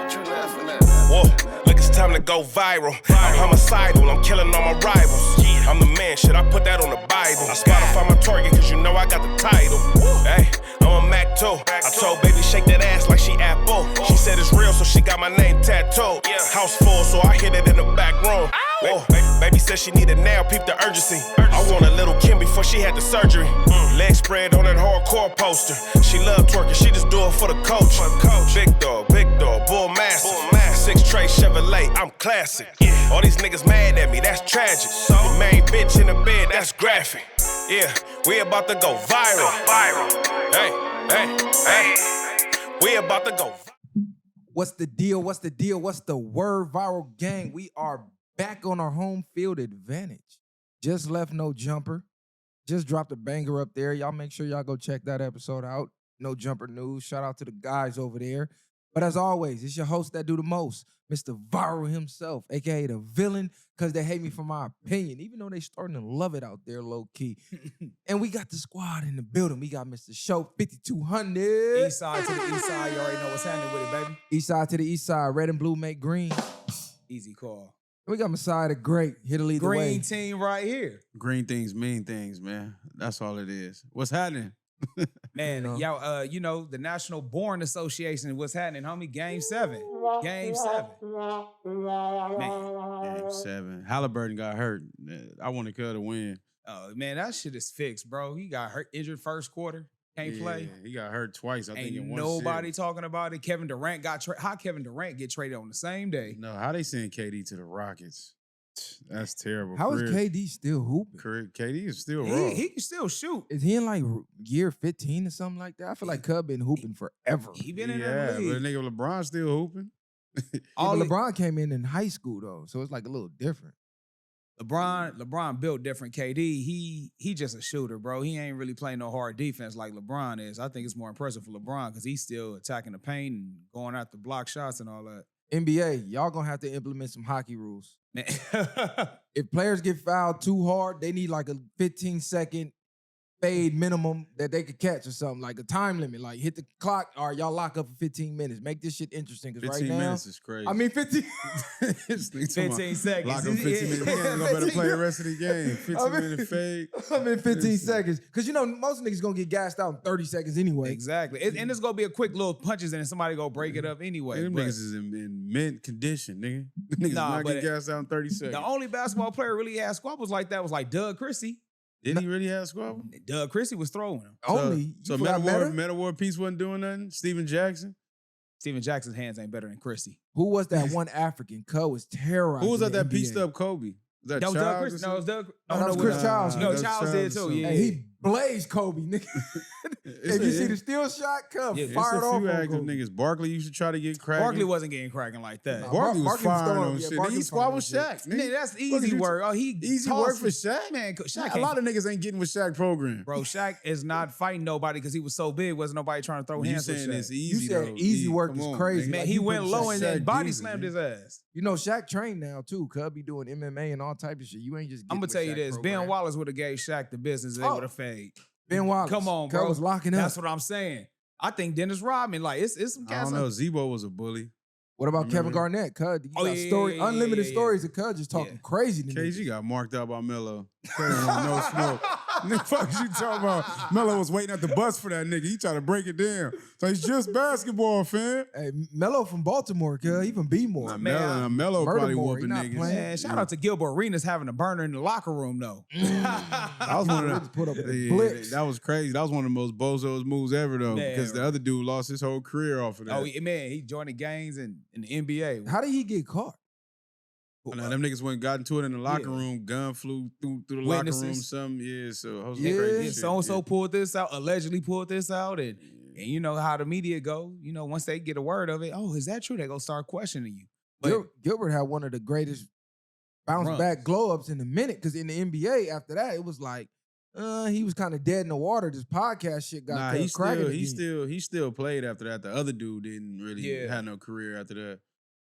Whoa, look, it's time to go viral. I'm homicidal, I'm killing all my rivals. I'm the man, shit, I put that on the Bible. I Spotify my target, cause you know I got the title. Hey, I'm a Mac 2. I told baby shake that ass like she Apple. She said it's real, so she got my name tattooed. House full, so I hit it in the back room. Whoa, baby said she needed now, peep the urgency. I want a little Kim before she had the surgery. Leg spread on that hardcore poster. She love twerking, she just do it for the coach. Big dog, bull massive. 6 tray Chevrolet, I'm classic. All these niggas mad at me, that's tragic. The main bitch in the bed, that's graphic. Yeah, we about to go viral. Hey, we about to go. What's the deal? What's the deal? What's the word, viral gang? We are back on our home field advantage. Just left No Jumper. Just dropped a banger up there. Y'all make sure y'all go check that episode out. No Jumper News. Shout out to the guys over there. But as always, it's your host that do the most, Mr. Viral himself, a.k.a. the villain, because they hate me for my opinion, even though they starting to love it out there low-key. And we got the squad in the building. We got Mr. Show 5200. East side to the east side. You already know what's happening with it, baby. East side to the east side. Red and blue make green. Easy call. We got Messiah the Great. Here to lead the way. Green team right here. Green things mean things, man. That's all it is. What's happening? Man, y'all, you know, the National Born Association, what's happening, homie? Game 7. Game 7. Man. Game 7. Halliburton got hurt. I want to kill to win. Oh, man, that shit is fixed, bro. He got hurt, injured first quarter. Can't play. He got hurt twice, I think, in one nobody series. talking about it. Kevin Durant got how Kevin Durant get traded on the same day? No, how they send KD to the Rockets? That's terrible. How is KD still hooping? KD is still raw. He can still shoot. Is he in like year 15 or something like that? I feel like Cub been hooping forever. He been in Yeah, that league. but nigga LeBron still hooping. But LeBron came in high school though, so it's like a little different. LeBron built different. KD, he just a shooter, bro. He ain't really playing no hard defense like LeBron is. I think it's more impressive for LeBron because he's still attacking the paint and going after block shots and all that. NBA, y'all gonna have to implement some hockey rules. Man. If players get fouled too hard, they need like a 15-second fade minimum that they could catch or something, like a time limit. Like hit the clock, or y'all lock up for 15 minutes. Make this shit interesting. 15 right now, minutes is crazy. I mean, 15. 15 seconds. Lock them 15 minutes. He ain't gonna better play the rest of the game. 15-minute fade. I mean, 15 seconds. Because, you know, most niggas gonna get gassed out in 30 seconds anyway. Exactly. And it's gonna be a quick little punches and somebody gonna break it up anyway. Them niggas is in mint condition, nigga. Niggas not get gassed out in 30 seconds. The only basketball player really had squabbles like that was like Doug Christie. Did he really have squabble? Doug Christie was throwing him. So Meta War Peace wasn't doing nothing? Steven Jackson Jackson's hands ain't better than Christie. Who was that one African? Cub was terrorizing. Who was at that NBA. pieced up Kobe? Was that was Doug Childs? Christie. No, it was Doug. that was Chris Childs. No, Childs did too. Yeah. Hey, he blazed Kobe, nigga. If you see the steal shot, Cub fired off. It's a few active niggas. Barkley used to try to get cracking. Barkley wasn't getting cracking like that. No, Barkley was Barkley was firing throwing- on yeah, shit. Barkley He was squabbled firing Shaq. Nigga, that's easy work. Oh, he easy work for Shaq? Man, Shaq A lot of niggas ain't getting with Shaq program. Bro, Shaq is not fighting nobody because he was so big. Wasn't nobody trying to throw hands with saying Shaq. it's easy. You said though. easy work is crazy. Man, Like, he you went put low Shaq- and then Shaq body easy, slammed man. his ass. You know, Shaq trained now too. Cub be doing MMA and all type of shit. You ain't just. I'm gonna tell you this: Ben Wallace. Wallace would have gave Shaq the business. They would have fade. Ben Wallace. Come on, Cub bro. was locking up. That's what I'm saying. I think Dennis Rodman, like it's some I cats. don't know. Zebo was a bully. What about Kevin Remember? Garnett? Cud, you Oh, got yeah, unlimited yeah. stories of Cud just talking crazy to me. KG got marked out by Melo. No smoke. Nigga, fuck you talking about? Melo was waiting at the bus for that nigga. He tried to break it down. So it's just basketball, fam. Hey, Melo from Baltimore, Cud, he from B-more. Nah, man, Melo probably Murdermore, he whooping not niggas. playing. Man, shout out to Gilbert Arenas having a burner in the locker room though. That was one of the Put up with the blitz. That was crazy. That was one of the most bozos moves ever though. Man, because the other dude lost his whole career off of that. Oh man, he joined the gangs in the NBA. How did he get caught? Now, them niggas went and got into it in the locker room. Gun flew through the locker room. Witnesses. Something, yeah. So I was Yeah. crazy Yeah, shit. so and so pulled this out, allegedly pulled this out, and you know how the media go. You know, once they get a word of it, oh, is that true? They gonna start questioning you. But Gilbert had one of the greatest bounce Runs. back glow ups in a minute because in the NBA after that it was like he was kind of dead in the water. This podcast shit got Nah, cracking. he still played after that. The other dude didn't really Yeah. have no career after that.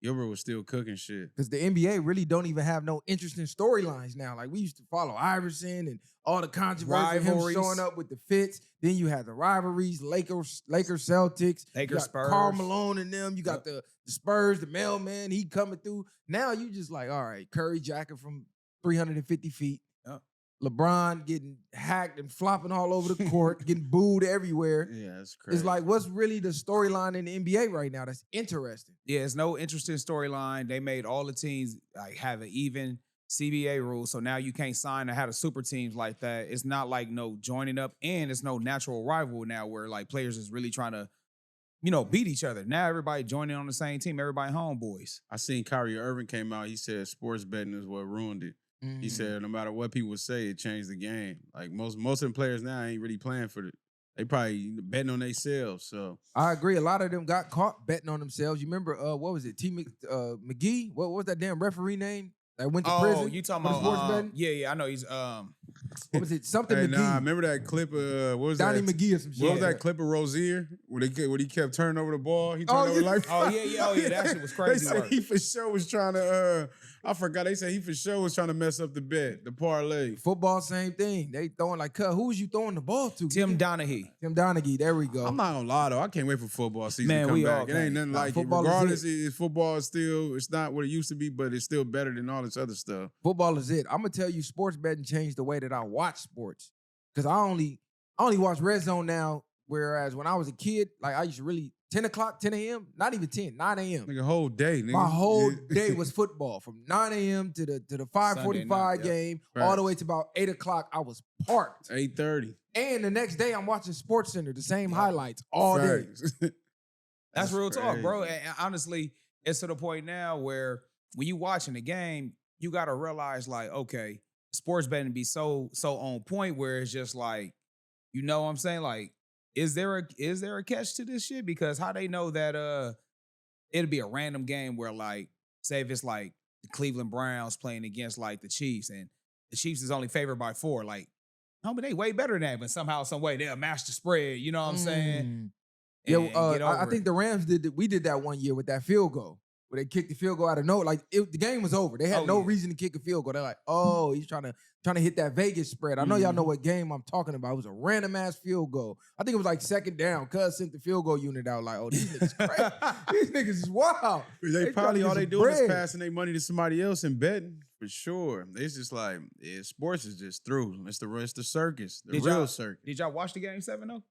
Gilbert was still cooking shit. Because the NBA really don't even have no interesting storylines now. Like we used to follow Iverson and all the controversy of him Rivalries. showing up with the fits. Then you had the rivalries, Lakers, Celtics, Lakers, you got Spurs. Karl Malone and them. You got the Spurs, the mailman, he coming through. Now you just like, all right, Curry jacking from 350 feet. Yep. LeBron getting hacked and flopping all over the court, getting booed everywhere. Yeah, that's crazy. It's like, what's really the storyline in the NBA right now that's interesting? Yeah, it's no interesting storyline. They made all the teams like have an even CBA rule, so now you can't sign or have a super teams like that. It's not like no joining up, and it's no natural rival now where like players is really trying to, beat each other. Now everybody joining on the same team, everybody homeboys. I seen Kyrie Irving came out. He said sports betting is what ruined it. He said no matter what people say, it changed the game. Like most of the players now ain't really playing for it. They probably betting on themselves. So I agree. A lot of them got caught betting on themselves. You remember what was it? McGee? What was that damn referee name that went to prison? Oh, you talking for sports about? betting? Yeah, I know he's What was it? Something hey, McGee. nah, remember that clip of what was Donnie that? McGee or some shit. What was that clip of Rozier where he kept turning over the ball? He turned Oh, over yeah. like Oh yeah, that shit was crazy. They said work. he for sure was trying to. I forgot. They said he for sure was trying to mess up the bet, the parlay. Football, same thing. They throwing like, who was you throwing the ball to? Tim Donaghy. Tim Donaghy. There we go. I'm not gonna lie though. I can't wait for football season Man, to come we back. all It ain't can't. nothing Nah, like it. football is Regardless, football is still. It's not what it used to be, but it's still better than all this other stuff. Football is it. I'm gonna tell you, sports betting changed the way that I watch sports. Because I only watch Red Zone now. Whereas when I was a kid, like I used to really 10 o'clock, 10 a.m., not even 10, 9 a.m. Like a whole day, nigga. My whole Yeah. day was football from 9 a.m. to the 5:45 night, yeah. game, Right. all the way to about 8 o'clock. I was parked. 8:30. And the next day, I'm watching Sports Center, the same highlights all day. That's real talk, crazy. bro. And honestly, it's to the point now where when you watching the game, you gotta realize like, okay, sports betting be so on point where it's just like, you know what I'm saying? Like, is there a catch to this shit? Because how they know that it'll be a random game where like, say if it's like the Cleveland Browns playing against like the Chiefs and the Chiefs is only favored by 4, like, no, but they way better than that, but somehow, some way they'll match the spread. You know what I'm saying? Yeah, And get I over think it. the Rams we did that one year with that field goal where they kicked the field goal out of nowhere. Like the game was over. They had Oh, no yeah. reason to kick a field goal. They're like, oh, he's trying to hit that Vegas spread. I know y'all know what game I'm talking about. It was a random ass field goal. I think it was like second down. Cuz sent the field goal unit out like, oh, these niggas crazy. These niggas is wild. They probably trying all to they get doing is some bread. passing their money to somebody else and betting for sure. It's just like sports is just through. It's the circus, the real circus. Did y'all watch the game 7 though?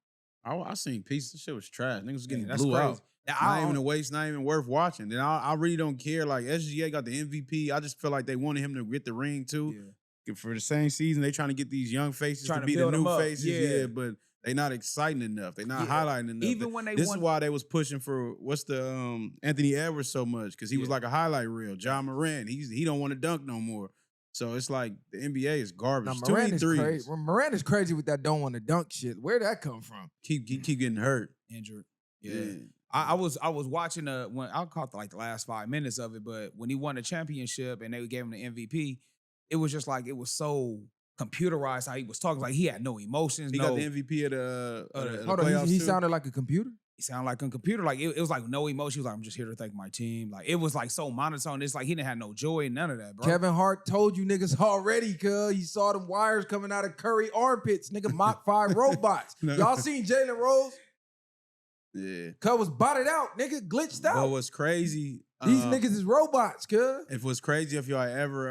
I seen pieces. The shit was trash. Niggas was getting that's blew crazy. out. Now, Not even a waste. Not even worth watching. Then I really don't care. Like SGA got the MVP. I just feel like they wanted him to get the ring too. For the same season, they trying to get these young faces Trying to to be the build them new up. faces. Yeah. Yeah, but they not exciting enough. They not Yeah. highlighting enough. Even when they this won- is why they was pushing for what's the Anthony Edwards so much because he was Yeah. like a highlight reel. John Moran, he don't want to dunk no more. So it's like the NBA is garbage. Now, Too Moran many is threes. crazy. Moran is crazy with that don't want to dunk shit. Where'd that come from? Keep getting hurt. Injured. Yeah. I was watching when I caught like the last 5 minutes of it, but when he won the championship and they gave him the MVP, it was just like it was so computerized how he was talking. Like he had no emotions. He got the MVP of the Hold playoffs on, he too. sounded like a computer? He sounded like a computer. Like it was like no emotion. He was like, I'm just here to thank my team. Like it was like so monotone. It's like he didn't have no joy, none of that, bro. Kevin Hart told you niggas already, cuz he saw them wires coming out of Curry armpits, nigga. Mach 5 robots. No. Y'all seen Jalen Rose? Yeah. Cuz was botted out, nigga, glitched out. But what's crazy? These niggas is robots, cuz. If what's crazy, if y'all ever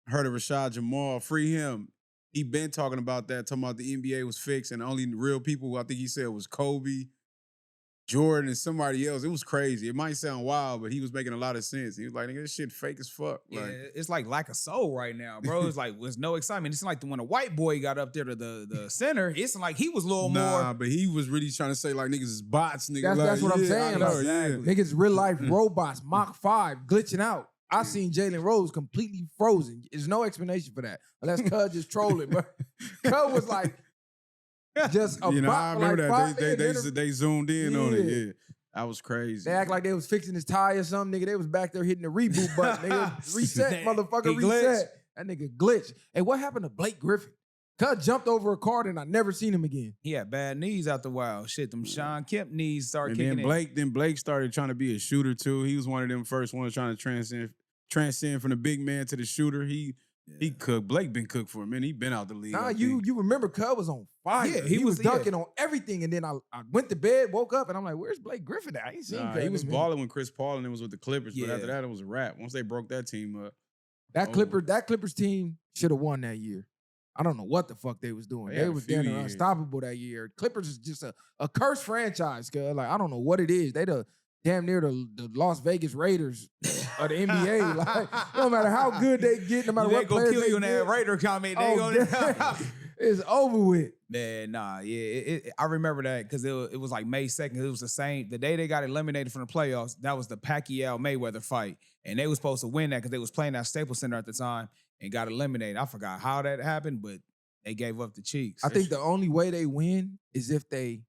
heard of Rashad Jamal, free him. He been talking about that, talking about the NBA was fixed and only real people, I think he said was Kobe, Jordan, and somebody else. It was crazy. It might sound wild, but he was making a lot of sense. He was like, nigga, this shit fake as fuck. Yeah, Like, it's like lack of soul right now, bro. It's like was no excitement. It's like when a white boy got up there to the center, it's like he was a little nah, more. but he was really trying to say like niggas is bots, nigga. That's what I'm yeah, saying. I know, Like, yeah. niggas real life robots, Mach 5, glitching out. I seen Jalen Rose completely frozen. There's no explanation for that. Unless Cuz just trolling, but Cuz was like just a You know, I bot for remember like 5 that. minutes. They zoomed in on it. Yeah. Yeah. That was crazy. They act like they was fixing his tie or something, nigga. They was back there hitting the reboot button, nigga. Reset, He motherfucker, glitched. reset. That nigga glitched. Hey, what happened to Blake Griffin? Cuz jumped over a card and I never seen him again. He had bad knees after a while. Shit, them Sean Kemp knees started And kicking then Blake started trying to be a shooter too. He was one of them first ones trying to transcend from the big man to the shooter. He cooked. Blake been cooked for a minute. He been out the league. Nah, you remember Cuz was on fire. Yeah, he was yeah. dunking on everything. And then I went to bed, woke up, and I'm like, where's Blake Griffin at? I ain't seen Nah, Cuz. he was balling when Chris Paul and it was with the Clippers, but Yeah. after that it was a wrap. Once they broke that team up. That Clippers team should have won that year. I don't know what the fuck they was doing. They They had a was few damn near years. unstoppable that year. Clippers is just a cursed franchise, cuz. Like, I don't know what it is. They the damn near the Las Vegas Raiders of the NBA. Like, no matter how good they get, no matter They what gonna players kill they you in that get, Raider comment. They gonna it's over with. Man, nah, yeah. I remember that because it was like May 2nd. It was the day they got eliminated from the playoffs. That was the Pacquiao-Mayweather fight. And they was supposed to win that because they was playing at Staples Center at the time and got eliminated. I forgot how that happened, but they gave up the cheeks. I think the only way they win is if they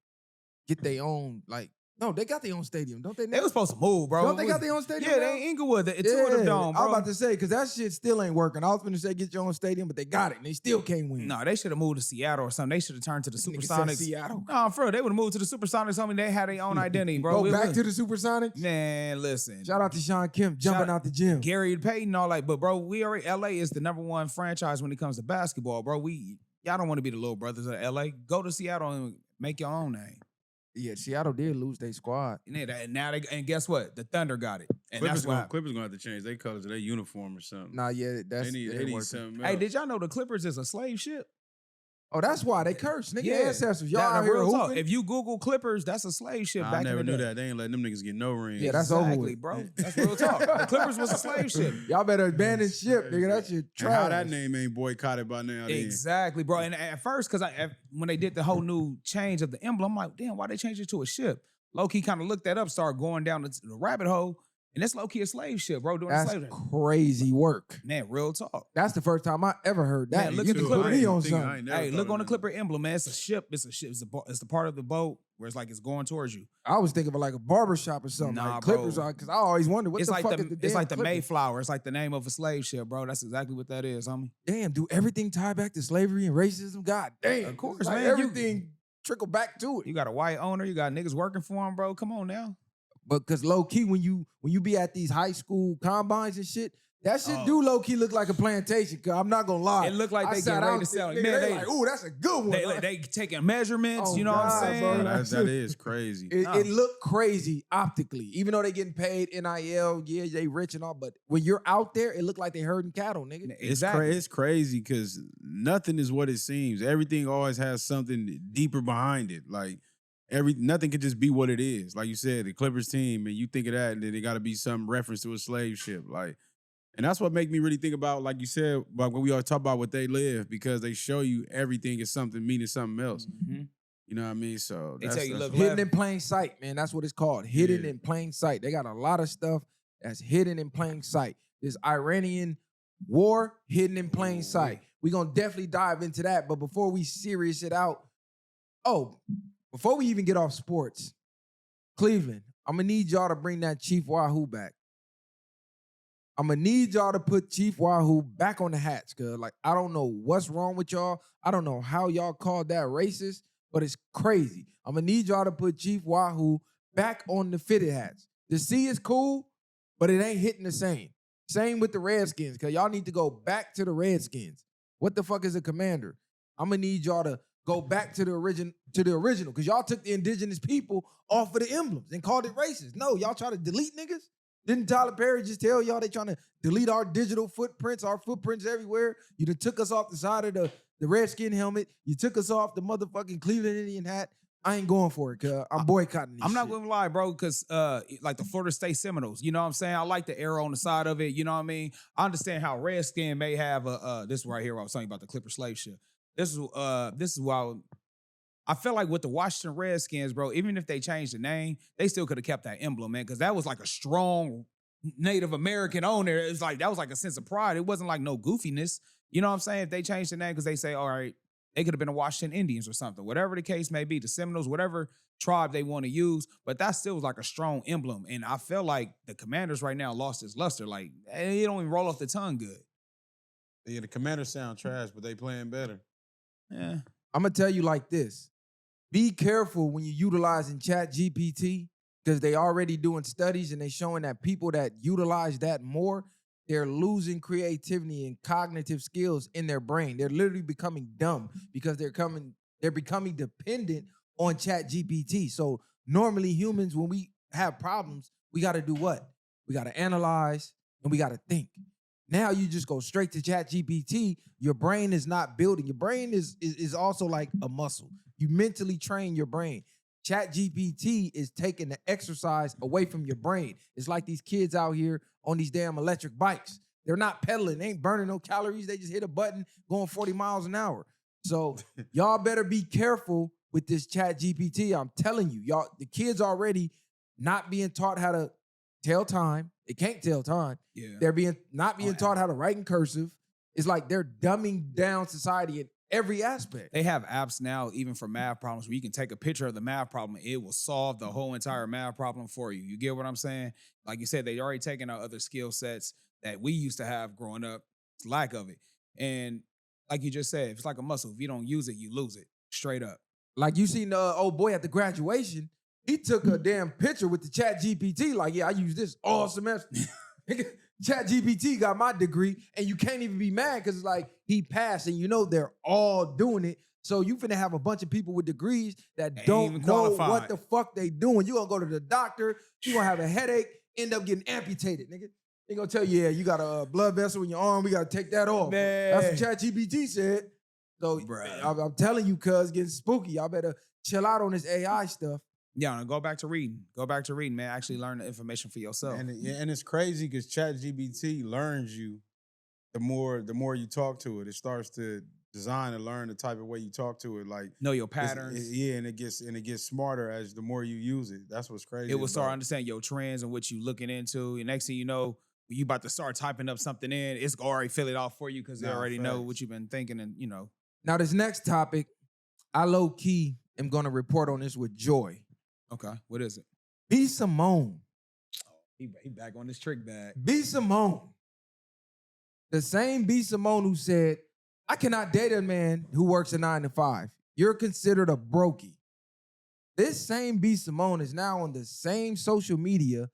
get their own, like, no, they got their own stadium, don't they? they was supposed to move, bro. Don't they got their own stadium? Yeah, now? they in Inglewood. It's two of them dome, bro. I was about to say, because that shit still ain't working. I was going to say get your own stadium, but they got it, and they still can't win. No, they should have moved to Seattle or something. They should have turned to the Nigga said Supersonics. Seattle. No, for real, they would have moved to the Supersonics. I mean, they had their own identity, bro. Go back to the Supersonics. Man, listen. Shout out to Sean Kemp jumping out the gym. Gary Payton, all that. But, bro, LA is the #1 franchise when it comes to basketball, bro. Y'all don't want to be the little brothers of LA. Go to Seattle and make your own name. Yeah, Seattle did lose their squad. And guess what? The Thunder got it. And Clippers that's why. Clippers gonna have to change their colors of their uniform or something. Nah, yeah, that's they it need working. something Hey, else. did y'all know the Clippers is a slave ship? Oh, that's why they cursed. Nigga, ancestors. Y'all That- out here real talk. hooping. If you Google Clippers, that's a slave ship Nah, back I never in the knew day. that. They ain't letting them niggas get no rings. Yeah, that's over Exactly, with. bro. That's real talk. The Clippers was a slave ship. Y'all better abandon ship, nigga. That shit And trash. how that name ain't boycotted by now. then. Exactly, bro. And at first, because when they did the whole new change of the emblem, I'm like, damn, why they changed it to a ship? Low-key kind of looked that up, started going down the rabbit hole, and it's low-key a slave ship, bro, doing That's slavery. crazy work. Man, real talk. That's the first time I ever heard that. Man, look You at the can Clipper. put me on something. Hey, look on the Clipper emblem, man. It's a ship. It's a ship. It's the part of the boat where it's like it's going towards you. I was thinking of like a barbershop or something. Nah, like Clippers bro. are, because I always wondered what It's the like fuck the is the it's damn like the Clippers? Mayflower. It's like the name of a slave ship, bro. That's exactly what that is, homie. Damn, do everything tie back to slavery and racism? God damn. Of course, It's like man. Everything trickle back to it. You got a white owner. You got niggas working for him, bro. Come on now. But because low key, when you be at these high school combines and shit, that shit Oh. do low key look like a plantation. Cause I'm not gonna lie, It look like I they sat getting ready out to sell it. there, Man, nigga, they they- like, ooh, that's a good one. They taking measurements. Oh, you know what God, I'm saying? bro. That is crazy. It looked crazy optically, even though they getting paid NIL. Yeah, they rich and all, but when you're out there, it look like they herding cattle, nigga. It's crazy because nothing is what it seems. Everything always has something deeper behind it. Like nothing can just be what it is. Like you said, the Clippers team, and you think of that, and then it got to be some reference to a slave ship. Like, and that's what make me really think about, like you said, like when we all talk about what they live, because they show you everything is something meaning something else. Mhm. You know what I mean? So They that's, tell you, that's- look, Hidden in plain sight, man. That's what it's called. Hidden Yeah. in plain sight. They got a lot of stuff that's hidden in plain sight. This Iranian war, hidden in plain sight. We're gonna definitely dive into that. But before we serious it out, before we even get off sports, Cleveland, I'm gonna need y'all to bring that Chief Wahoo back. I'm gonna need y'all to put Chief Wahoo back on the hats, cause like I don't know what's wrong with y'all. I don't know how y'all called that racist, but it's crazy. I'm gonna need y'all to put Chief Wahoo back on the fitted hats. The C is cool, but it ain't hitting the same. Same with the Redskins, cause y'all need to go back to the Redskins. What the fuck is a commander? I'm gonna need y'all to go back to the original, cause y'all took the indigenous people off of the emblems and called it racist. No, y'all try to delete niggas. Didn't Tyler Perry just tell y'all they trying to delete our digital footprints, our footprints everywhere? You done took us off the side of the Redskin helmet. You took us off the motherfucking Cleveland Indian hat. I ain't going for it, cuz I'm boycotting this I'm not shit. gonna lie, bro, because like the Florida State Seminoles, you know what I'm saying? I like the arrow on the side of it, you know what I mean? I understand how Redskin may have this right here where I was talking about the Clipper slave ship. This is why I feel like with the Washington Redskins, bro, even if they changed the name, they still could have kept that emblem, man, because that was like a strong Native American on there. It's like that was like a sense of pride. It wasn't like no goofiness. You know what I'm saying? If they changed the name because they say, all right, they could have been the Washington Indians or something, whatever the case may be, the Seminoles, whatever tribe they want to use, but that still was like a strong emblem. And I feel like the Commanders right now lost its luster. Like, it don't even roll off the tongue good. Yeah, the Commanders sound trash, but they playing better. Yeah. I'm gonna tell you like this. Be careful when you're utilizing Chat GPT because they already doing studies and they showing that people that utilize that more, they're losing creativity and cognitive skills in their brain. They're literally becoming dumb because they're becoming dependent on Chat GPT. So normally humans, when we have problems, we got to do what? We got to analyze and we got to think. Now you just go straight to Chat GPT. Your brain is not building. Your brain is also like a muscle. You mentally train your brain. Chat GPT is taking the exercise away from your brain. It's like these kids out here on these damn electric bikes. They're not pedaling. They ain't burning no calories. They just hit a button going 40 miles an hour. So y'all better be careful with this Chat GPT. I'm telling you, y'all, the kids already not being taught how to tell time. They can't tell time. Yeah. They're not being taught how to write in cursive. It's like they're dumbing down society in every aspect. They have apps now, even for math problems, where you can take a picture of the math problem. It will solve the whole entire math problem for you. You get what I'm saying? Like you said, they already taken out other skill sets that we used to have growing up. It's lack of it. And like you just said, it's like a muscle. If you don't use it, you lose it. Straight up. Like you seen the old boy at the graduation, he took a damn picture with the Chat GPT. Like, yeah, I use this all semester. Chat GPT got my degree, and you can't even be mad because it's like he passed, and you know they're all doing it. So you finna have a bunch of people with degrees that don't know what the fuck they doing. You gonna go to the doctor, you gonna have a headache, end up getting amputated, nigga. They gonna tell you, yeah, you got a blood vessel in your arm, we gotta take that off. Man. That's what Chat GPT said. So I'm telling you, cuz, getting spooky. Y'all better chill out on this AI stuff. Yeah, go back to reading. Go back to reading, man. Actually learn the information for yourself. And it's crazy because ChatGPT learns you the more you talk to it. It starts to design and learn the type of way you talk to it. Like know your patterns. And it gets smarter as the more you use it. That's what's crazy. It will start understanding your trends and what you looking into. And next thing you know, when you about to start typing up something in, it's already fill it off for you because they already know what you've been thinking and you know. Now this next topic, I low key am gonna report on this with joy. Okay, what is it? B. Simone. He back on this trick bag. B. Simone. The same B. Simone who said, I cannot date a man who works a 9 to 5. You're considered a brokey. This same B. Simone is now on the same social media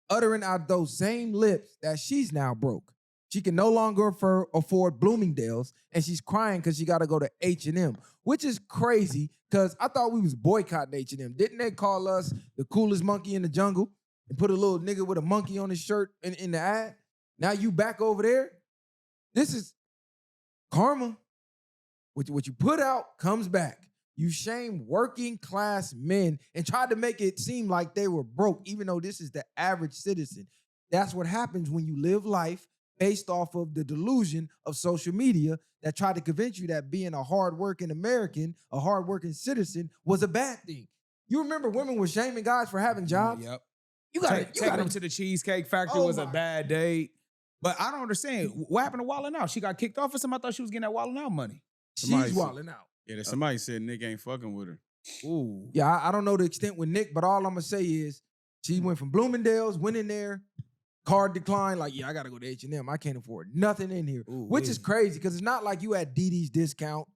uttering out those same lips that she's now broke. She can no longer afford Bloomingdale's, and she's crying because she got to go to H&M, which is crazy because I thought we was boycotting H&M. Didn't they call us the coolest monkey in the jungle and put a little nigga with a monkey on his shirt in the ad? Now you back over there? This is karma. What you put out comes back. You shame working class men and tried to make it seem like they were broke, even though this is the average citizen. That's what happens when you live life based off of the delusion of social media that tried to convince you that being a hardworking American, a hardworking citizen was a bad thing. You remember women were shaming guys for having jobs? Yep. You got Taking them to the Cheesecake Factory was a bad date. But I don't understand. What happened to Wildin' Out? She got kicked off or something? I thought she was getting that Wildin' Out money. She's wilding out. Yeah, somebody said Nick ain't fucking with her. Ooh. Yeah, I don't know the extent with Nick, but all I'm gonna say is she went from Bloomingdale's, went in there, card declined, like, yeah, I gotta go to H&M. I can't afford nothing in here. Ooh, which is crazy because it's not like you at DD's discount.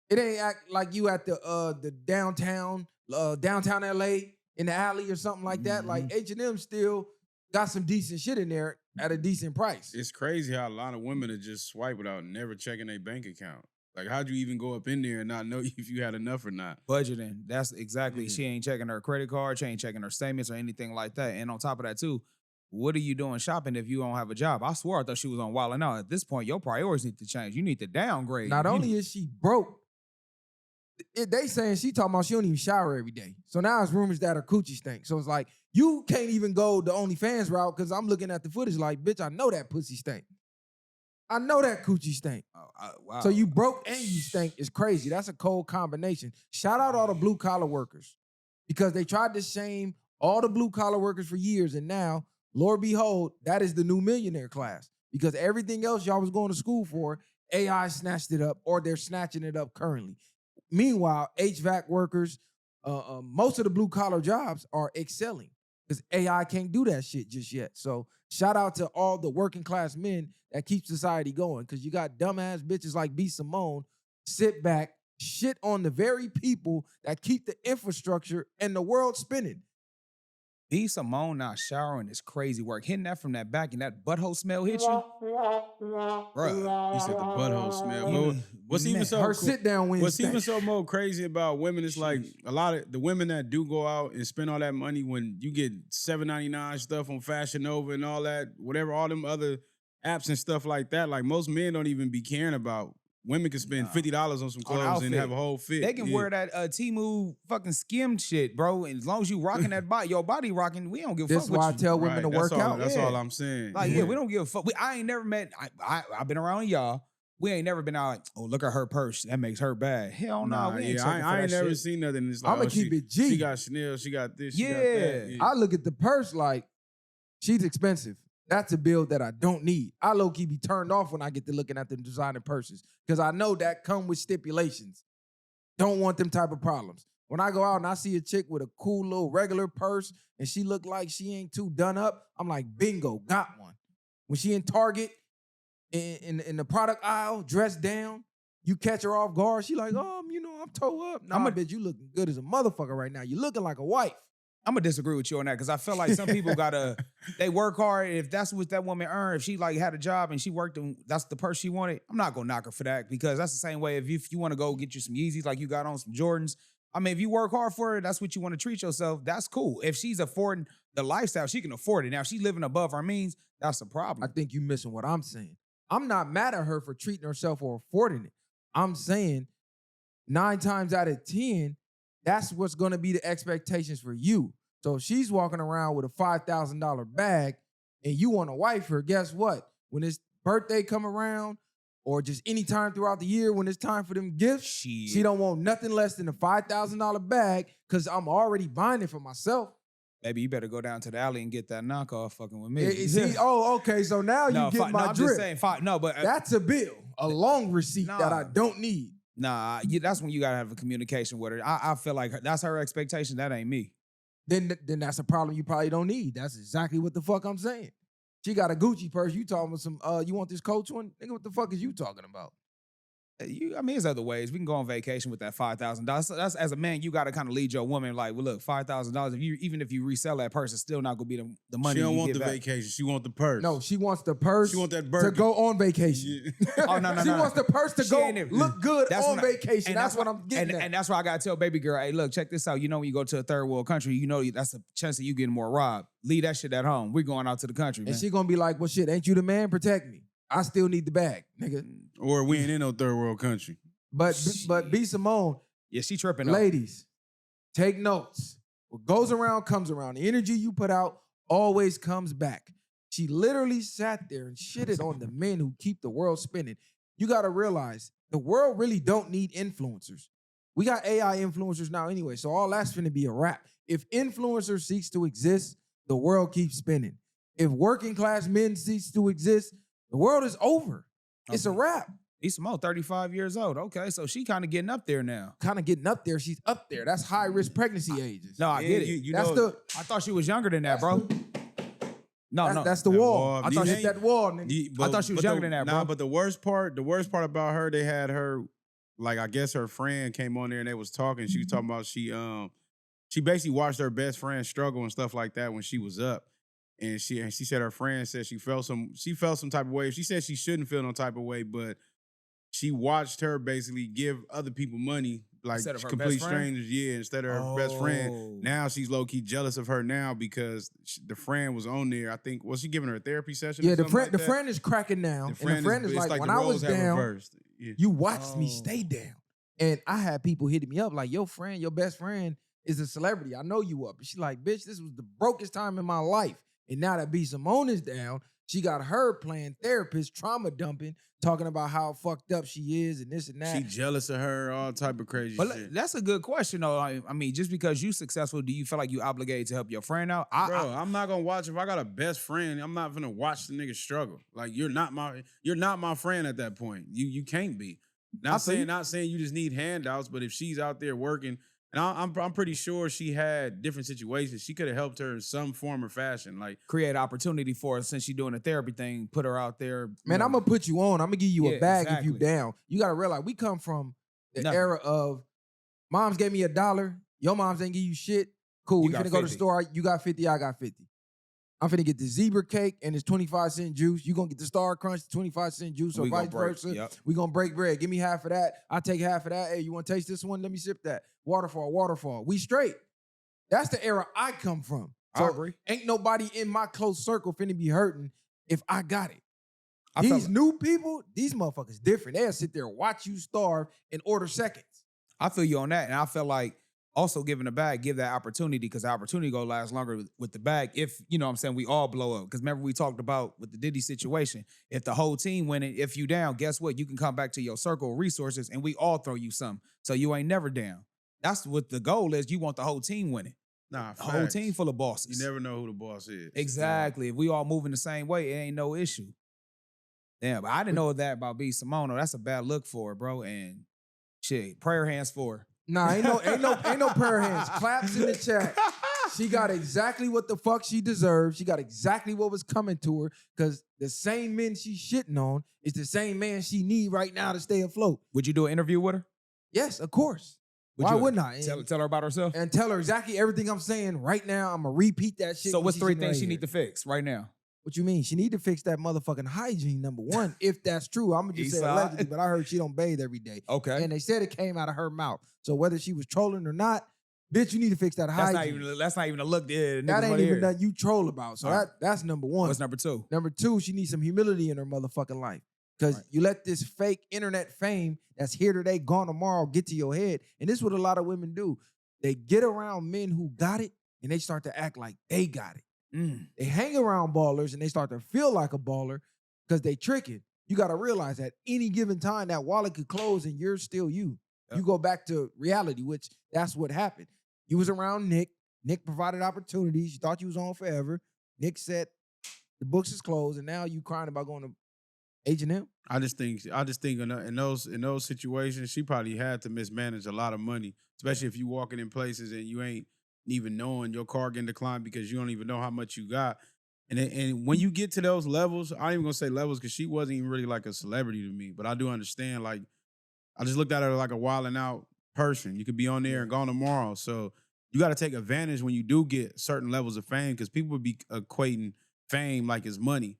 It ain't like you at the downtown LA in the alley or something like that. Like H&M still got some decent shit in there at a decent price. It's crazy how a lot of women are just swipe without never checking their bank account. Like, how'd you even go up in there and not know if you had enough or not? Budgeting. That's exactly. She ain't checking her credit card. She ain't checking her statements or anything like that. And on top of that, too, what are you doing shopping if you don't have a job? I swear I thought she was on Wild 'N Out. At this point, your priorities need to change. You need to downgrade. Not only is she broke, they saying she talking about she don't even shower every day. So now it's rumors that her coochie stink. So it's like, you can't even go the OnlyFans route because I'm looking at the footage like, bitch, I know that pussy stink. I know that coochie stink. Wow. So you broke and you stink is crazy. That's a cold combination. Shout out all the blue collar workers because they tried to shame all the blue collar workers for years. And now, Lord behold, that is the new millionaire class because everything else y'all was going to school for, AI snatched it up or they're snatching it up currently. Meanwhile, HVAC workers, most of the blue collar jobs are excelling because AI can't do that shit just yet. So shout out to all the working class men that keep society going because you got dumbass bitches like B. Simone sit back, shit on the very people that keep the infrastructure and the world spinning. B. Simone not showering is crazy work. Hitting that from that back and that butthole smell hit you. Bruh. He said the butthole smell. Yeah. What's even Man, so Her sit down wins. What's even so more crazy about women is like a lot of the women that do go out and spend all that money when you get $7.99 stuff on Fashion Nova and all that, whatever, all them other apps and stuff like that. Like most men don't even be caring about. Women can spend $50 on some clothes and have a whole fit. They can wear that Temu fucking skim shit, bro. And as long as you rocking that body, your body rocking, we don't give a fuck. This is why I tell women to work out. That's all I'm saying. Like, yeah, we don't give a fuck. I ain't never met. I've been around y'all. We ain't never been out like, oh, look at her purse. That makes her bad. Hell no. Nah, we ain't I ain't never seen nothing. It's like, I'ma keep it G. She got Chanel. She got this. She got Yeah. that. I look at the purse like she's expensive. That's a bill that I don't need. I low-key be turned off when I get to looking at the designer purses because I know that come with stipulations. Don't want them type of problems. When I go out and I see a chick with a cool little regular purse and she look like she ain't too done up, I'm like, bingo, got one. When she in Target, in the product aisle, dressed down, you catch her off guard, she like, I'm toe up. Nah, bitch, you looking good as a motherfucker right now. You looking like a wife. I'm gonna disagree with you on that because I feel like some people they work hard. And if that's what that woman earned, if she like had a job and she worked and that's the purse she wanted, I'm not gonna knock her for that because that's the same way if you want to go get you some Yeezys like you got on some Jordans. I mean, if you work hard for it, that's what you want to treat yourself. That's cool. If she's affording the lifestyle, she can afford it. Now, if she's living above her means, that's a problem. I think you missing what I'm saying. I'm not mad at her for treating herself or affording it. I'm saying 9 times out of 10, that's what's going to be the expectations for you. So if she's walking around with a $5,000 bag and you want to wife her, guess what? When his birthday come around or just any time throughout the year when it's time for them gifts, she don't want nothing less than a $5,000 bag because I'm already buying it for myself. Baby, you better go down to the alley and get that knockoff fucking with me. Okay, so now you get my I'm drip. just saying, but that's a bill, a long receipt that I don't need. Nah, that's when you gotta have a communication with her. I feel like that's her expectation. That ain't me. Then that's a problem you probably don't need. That's exactly what the fuck I'm saying. She got a Gucci purse. You talking about some, you want this Coach one? Nigga, what the fuck is you talking about? There's other ways. We can go on vacation with that $5,000. That's as a man, you got to kind of lead your woman like, well, look, $5,000. Even if you resell that purse, it's still not gonna be the money. She don't you want get the back. vacation. She want the purse. No, she wants the purse. She want that to Birkin. go on vacation. Yeah. Oh no, She wants the purse to go look good on vacation. That's what I'm getting at. And that's why I gotta tell baby girl, hey, look, check this out. You know, when you go to a third world country, you know that's a chance of you getting more robbed. Leave that shit at home. We're going out to the country, man. And she gonna be like, well, shit, ain't you the man? Protect me. I still need the bag, nigga. Or we ain't in no third world country. But B. Simone, yeah, she tripping. Ladies, take notes. What goes around comes around. The energy you put out always comes back. She literally sat there and shitted on the men who keep the world spinning. You got to realize the world really don't need influencers. We got AI influencers now anyway, so all that's finna be a wrap. If influencers cease to exist, the world keeps spinning. If working class men cease to exist, the world is over. It's a wrap. Simone, 35 years old. Okay, so she kind of getting up there now. Kind of getting up there. She's up there. That's high risk pregnancy ages. No, I get it. I thought she was younger than that, bro. No, that's the wall. I thought she hit that wall, nigga. I thought she was younger than that, bro. Nah, but the worst part about her, they had her, like I guess her friend came on there and they was talking. She was talking about she basically watched her best friend struggle and stuff like that when she was up. And she said her friend said she felt some type of way. She said she shouldn't feel no type of way, but she watched her basically give other people money, like complete strangers, instead of her best friend. Now she's low-key jealous of her now because the friend was on there. I think, was she giving her a therapy session? Yeah, the friend is cracking down. The friend is like when I was down, you watched me stay down. And I had people hitting me up like, your best friend is a celebrity. I know you up. And she's like, bitch, this was the brokest time in my life. And now that B. Simone is down, she got her playing therapist, trauma dumping, talking about how fucked up she is and this and that. She jealous of her, all type of crazy shit. That's a good question, though. I mean, just because you successful, do you feel like you obligated to help your friend out? I'm not gonna watch. If I got a best friend, I'm not gonna watch the nigga struggle. Like you're not my friend at that point. You can't be. Not saying you just need handouts, but if she's out there working, And I'm pretty sure she had different situations. She could have helped her in some form or fashion. Like, Create opportunity for her since she's doing the therapy thing. Put her out there. Man, I'm gonna put you on. I'm gonna give you a Yeah, bag if you exactly. down. You gotta realize we come from the Nothing. era of moms gave me $1. Your moms ain't give you shit. Cool. You We got finna go to the 50. store. You got 50. I got 50. I'm finna get the zebra cake and it's 25-cent juice. You gonna get the Star Crunch, 25-cent juice, or We gonna vice break. versa. Yep. We gonna break bread. Give me half of that. I take half of that. Hey, you wanna taste this one? Let me sip that. Waterfall. We straight. That's the era I come from. I agree. Ain't nobody in my close circle finna be hurting if I got it. I These felt, new people, these motherfuckers different. They'll sit there, watch you starve, and order seconds. I feel you on that. And I feel like also giving the bag, give that opportunity because the opportunity gonna last longer with the bag if, you know what I'm saying, we all blow up. Because remember we talked about with the Diddy situation, if the whole team winning, if you down, guess what? You can come back to your circle of resources and we all throw you some. So you ain't never down. That's what the goal is. You want the whole team winning. nah, The whole facts. team full of bosses. You never know who the boss is. Exactly. If we all moving the same way, it ain't no issue. Damn, but I didn't know that about B. Simone. That's a bad look for her, bro. And shit, prayer hands for her. Nah, ain't no prayer hands. Claps in the chat. She got exactly what the fuck she deserved. She got exactly what was coming to her because the same men she shitting on is the same man she need right now to stay afloat. Would you do an interview with her? Yes, of course. Would Why you wouldn't I? Tell her about herself. And tell her exactly everything I'm saying right now. I'm gonna repeat that shit. So when what's she's 3 sitting things right she here. need to fix right now? What you mean? She need to fix that motherfucking hygiene, number one, if that's true. I'm gonna just say Eastside. allegedly, but I heard she don't bathe every day. Okay. And they said it came out of her mouth. So whether she was trolling or not, bitch, you need to fix that hygiene. That's not even a look. Yeah, That ain't even nothing you troll about. So All right. that's number one. What's number 2? Number two, she needs some humility in her motherfucking life. Because Right. you let this fake internet fame that's here today, gone tomorrow, get to your head. And this is what a lot of women do. They get around men who got it and they start to act like they got it. They hang around ballers and they start to feel like a baller because they tricking. You got to realize at any given time that wallet could close and you're still you. Yep. You go back to reality, which that's what happened. You was around Nick. Nick provided opportunities. You thought you was on forever. Nick said the books is closed, and now you crying about going to H&M. I just think in those situations, she probably had to mismanage a lot of money, especially if you walking in places and you ain't even knowing your car getting declined because you don't even know how much you got. And when you get to those levels, I ain't even gonna say levels because she wasn't even really like a celebrity to me, but I do understand. Like, I just looked at her like a wilding out person. You could be on there and gone tomorrow. So you got to take advantage when you do get certain levels of fame because people would be equating fame like it's money.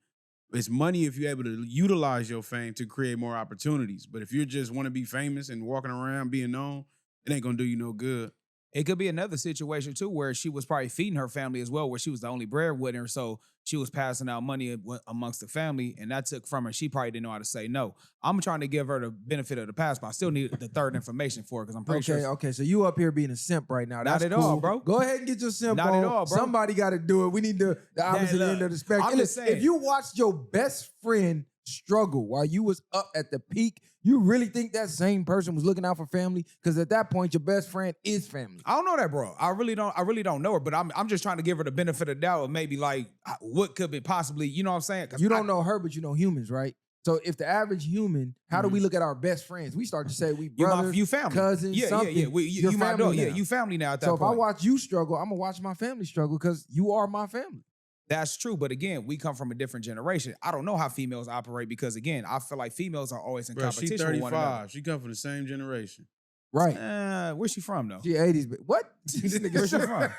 It's money if you're able to utilize your fame to create more opportunities. But if you just want to be famous and walking around being known, it ain't gonna do you no good. It could be another situation too where she was probably feeding her family as well, where she was the only breadwinner, so she was passing out money amongst the family, and that took from her. She probably didn't know how to say no. I'm trying to give her the benefit of the past, but I still need the third information for her because I'm pretty sure. Okay. So you up here being a simp right now. Not That's at cool. all, bro. Go ahead and get your simp Not on. at all, bro. Somebody got to do it. We need the opposite look, end of the spectrum. I'm just If saying. you watched your best friend struggle while you was up at the peak, you really think that same person was looking out for family? Because at that point, your best friend is family. I don't know that, bro. I really don't know her, but I'm just trying to give her the benefit of the doubt of maybe like what could be possibly, you know what I'm saying? 'Cause You don't know her, but you know humans, right? So if the average human, how do we look at our best friends? We start to say we brothers, you family, cousins, something. Yeah. You're You my family dog, now. yeah. You family now at that So point. if I watch you struggle, I'm gonna watch my family struggle because you are my family. That's true, but again, we come from a different generation. I don't know how females operate because again, I feel like females are always in Bro, she competition with one another. 35. She come from the same generation. Right. Where's she from though? She 80s, but what? This nigga Where's she from?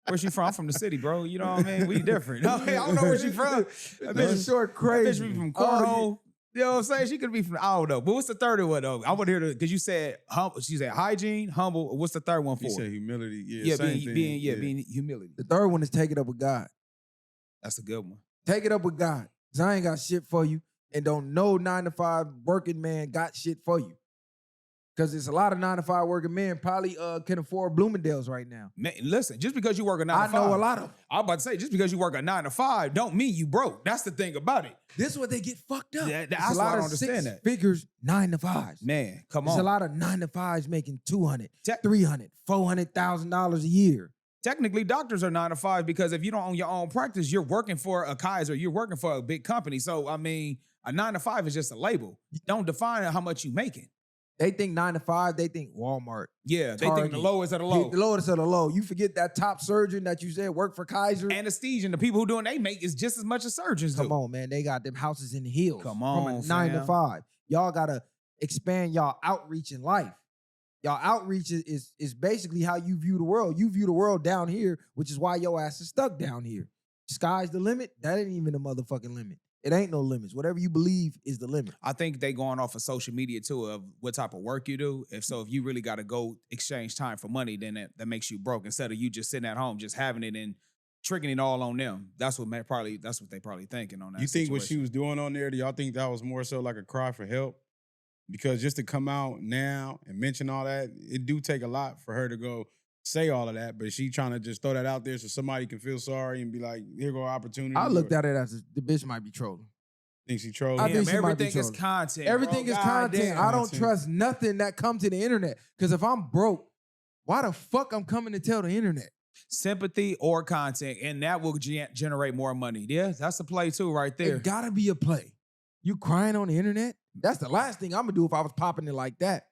Where's she from? I'm from the city, bro. You know what I mean? We different. I don't know where she from. That Bitch bitch, short that crazy. bitch be from Oh, Cornhole. You know what I'm saying? She could be from, I don't know. But what's the third one though? I want to hear because you said humble. She said hygiene, humble. What's the third one for? He said humility. Yeah, yeah, same thing. being humility. The third one is take it up with God. That's a good one. Take it up with God. Because I ain't got shit for you. And don't no 9-to-5 working man got shit for you. Because there's a lot of 9-to-5 working men probably can afford Bloomingdale's right now. Man, listen, just because you work a 9 I to 5. know a lot of them. I'm about to say, just because you work a 9 to 5 don't mean you broke. That's the thing about it. This is what they get fucked up. Yeah, There's that's a why lot I don't of understand 6 that. figures 9-to-5s. Man, come There's on. a lot of 9-to-5s making $200, Te- $300, $400,000 a year. Technically, doctors are 9 to 5 because if you don't own your own practice, you're working for a Kaiser, you're working for a big company. So, I mean, a 9 to 5 is just a label. Don't define how much you making. They think 9 to 5. They think Walmart. Yeah, they think the Target. lowest of the low. The lowest of the low. You forget that top surgeon that you said worked for Kaiser. Anesthesia, the people who doing they make is just as much as surgeons do. Come on, man. They got them houses in the hills. Come on, from a 9 to fam. 5. Y'all gotta expand y'all outreach in life. Y'all outreach is basically how you view the world. You view the world down here, which is why your ass is stuck down here. Sky's the limit. That ain't even a motherfucking limit. It ain't no limits. Whatever you believe is the limit. I think they going off of social media too of what type of work you do. If you really got to go exchange time for money, then that makes you broke instead of you just sitting at home, just having it and tricking it all on them. That's what they probably thinking on that. You think what situation. she was doing on there, do y'all think that was more so like a cry for help? Because just to come out now and mention all that, it do take a lot for her to go say all of that, but she trying to just throw that out there so somebody can feel sorry and be like, here go opportunity. I looked at it as the bitch might be trolling. Think she trolling? I think she might be everything is trolling. content. Everything bro. is God content. damn. I don't Content. trust nothing that comes to the internet. Because if I'm broke, why the fuck I'm coming to tell the internet? Sympathy or content, and that will generate more money. Yeah, that's the play too, right there. It gotta be a play. You crying on the internet? That's the last thing I'm gonna do if I was popping it like that.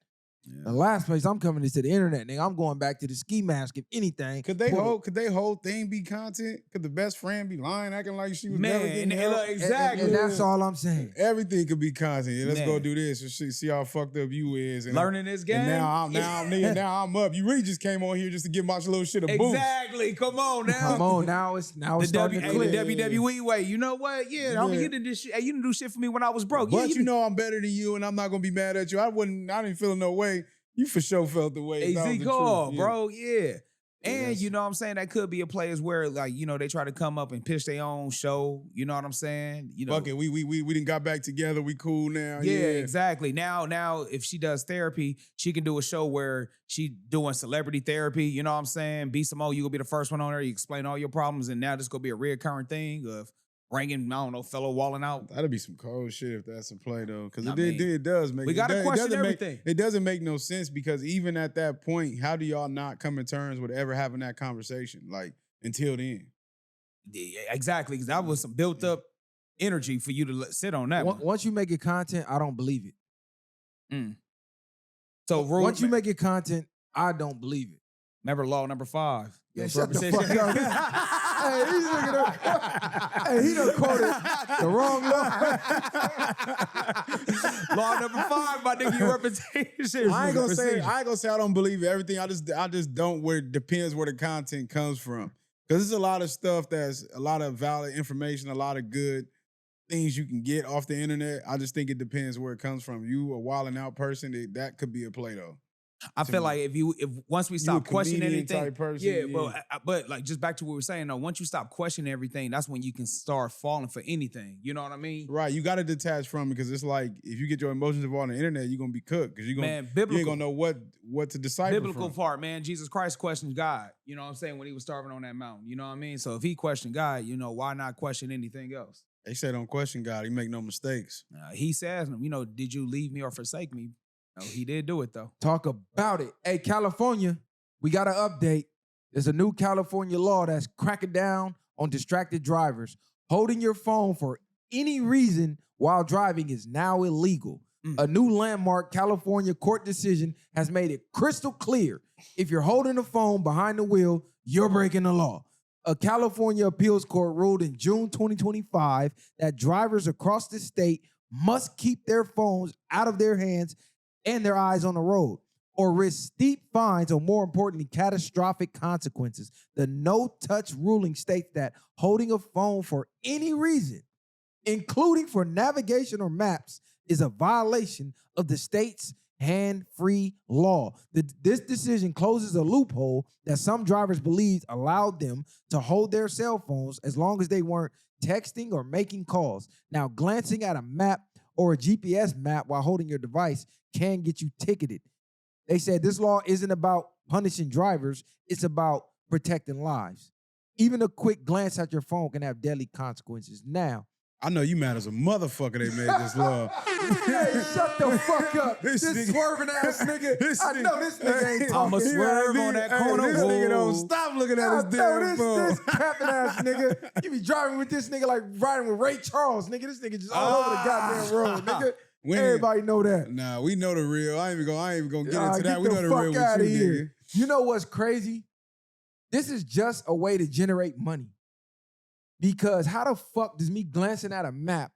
Yeah. The last place I'm coming is to the internet, nigga. I'm going back to the ski mask, if anything. Could they whole thing be content? Could the best friend be lying, acting like she was never getting help? exactly. And that's all I'm saying. Everything could be content. Yeah, let's go Man. do this and see how fucked up you is. And Learning this game. And now I'm up. You really just came on here just to give my little shit a boost. Exactly. Come on now. Come on, now it's starting to click. The WWE way. You know what? Yeah, I mean, Yeah. you did this shit. Hey, you didn't do shit for me when I was broke. But Yeah, you know I'm better than you, and I'm not gonna be mad at you. I didn't feel no way. You for sure felt the way. if that was AZ the call, truth. bro. Yeah. And Yes. you know what I'm saying? That could be a place where, like, you know, they try to come up and pitch their own show. You know what I'm saying? You know. Fuck it, we done got back together. We cool now. Yeah, exactly. Now, if she does therapy, she can do a show where she doing celebrity therapy. You know what I'm saying? Be Simone, you gonna be the first one on there. You explain all your problems, and now this gonna be a reoccurring thing of bringing, I don't know, fellow walling out. That'd be some cold shit if that's a play though, because I it does make. we gotta it question doesn't everything. It doesn't make no sense because even at that point, how do y'all not come to terms with ever having that conversation? Like until then, Yeah, exactly, because that was some built up energy for you to sit on that one. Once you make it content, I don't believe it. So Once you make it content, I don't believe it. remember law number 5. Man, Your shut the purpose- fuck up. Hey, these niggas done, he done quoted the wrong law. Law number 5, my nigga, your reputation. I ain't gonna say I don't believe everything. I just don't. Where it depends where the content comes from, because there's a lot of stuff that's a lot of valid information, a lot of good things you can get off the internet. I just think it depends where it comes from. You a wilding out person, that could be a play though. I feel like if once we stop questioning comedian anything, type person, yeah, yeah. but like just back to what we were saying though, once you stop questioning everything, that's when you can start falling for anything. You know what I mean? Right, you got to detach from it because it's like if you get your emotions involved on the internet, you're gonna be cooked because you ain't gonna know what to decipher. Biblical from. part, man. Jesus Christ questioned God. You know what I'm saying? When he was starving on that mountain. You know what I mean? So if he questioned God, you know, why not question anything else? They say don't question God; He make no mistakes. He says, you know, did you leave me or forsake me? No, he did do it though. Talk about it. Hey, California, we got an update. There's a new California law that's cracking down on distracted drivers. Holding your phone for any reason while driving is now illegal. A new landmark California court decision has made it crystal clear. If you're holding a phone behind the wheel, you're breaking the law. A California appeals court ruled in June 2025 that drivers across the state must keep their phones out of their hands and their eyes on the road, or risk steep fines, or more importantly, catastrophic consequences. The no-touch ruling states that holding a phone for any reason, including for navigation or maps, is a violation of the state's hand-free law. This decision closes a loophole that some drivers believed allowed them to hold their cell phones as long as they weren't texting or making calls. Now, glancing at a map or a GPS map while holding your device can get you ticketed. They said this law isn't about punishing drivers, it's about protecting lives. Even a quick glance at your phone can have deadly consequences. Now, I know you mad as a motherfucker they made this law. hey, shut the fuck up. This swerving ass nigga. I know this nigga ain't talking. I'ma swerve on that corner. This nigga don't Whoa. stop looking at his I damn know phone. this capping ass nigga. You be driving with this nigga like riding with Ray Charles, nigga. This nigga just all over the goddamn road, nigga. Everybody know that. Nah, we know the real. I ain't even gonna get Nah, into that. get We the know the fuck real with outta you, here. nigga. You know what's crazy? This is just a way to generate money. Because how the fuck does me glancing at a map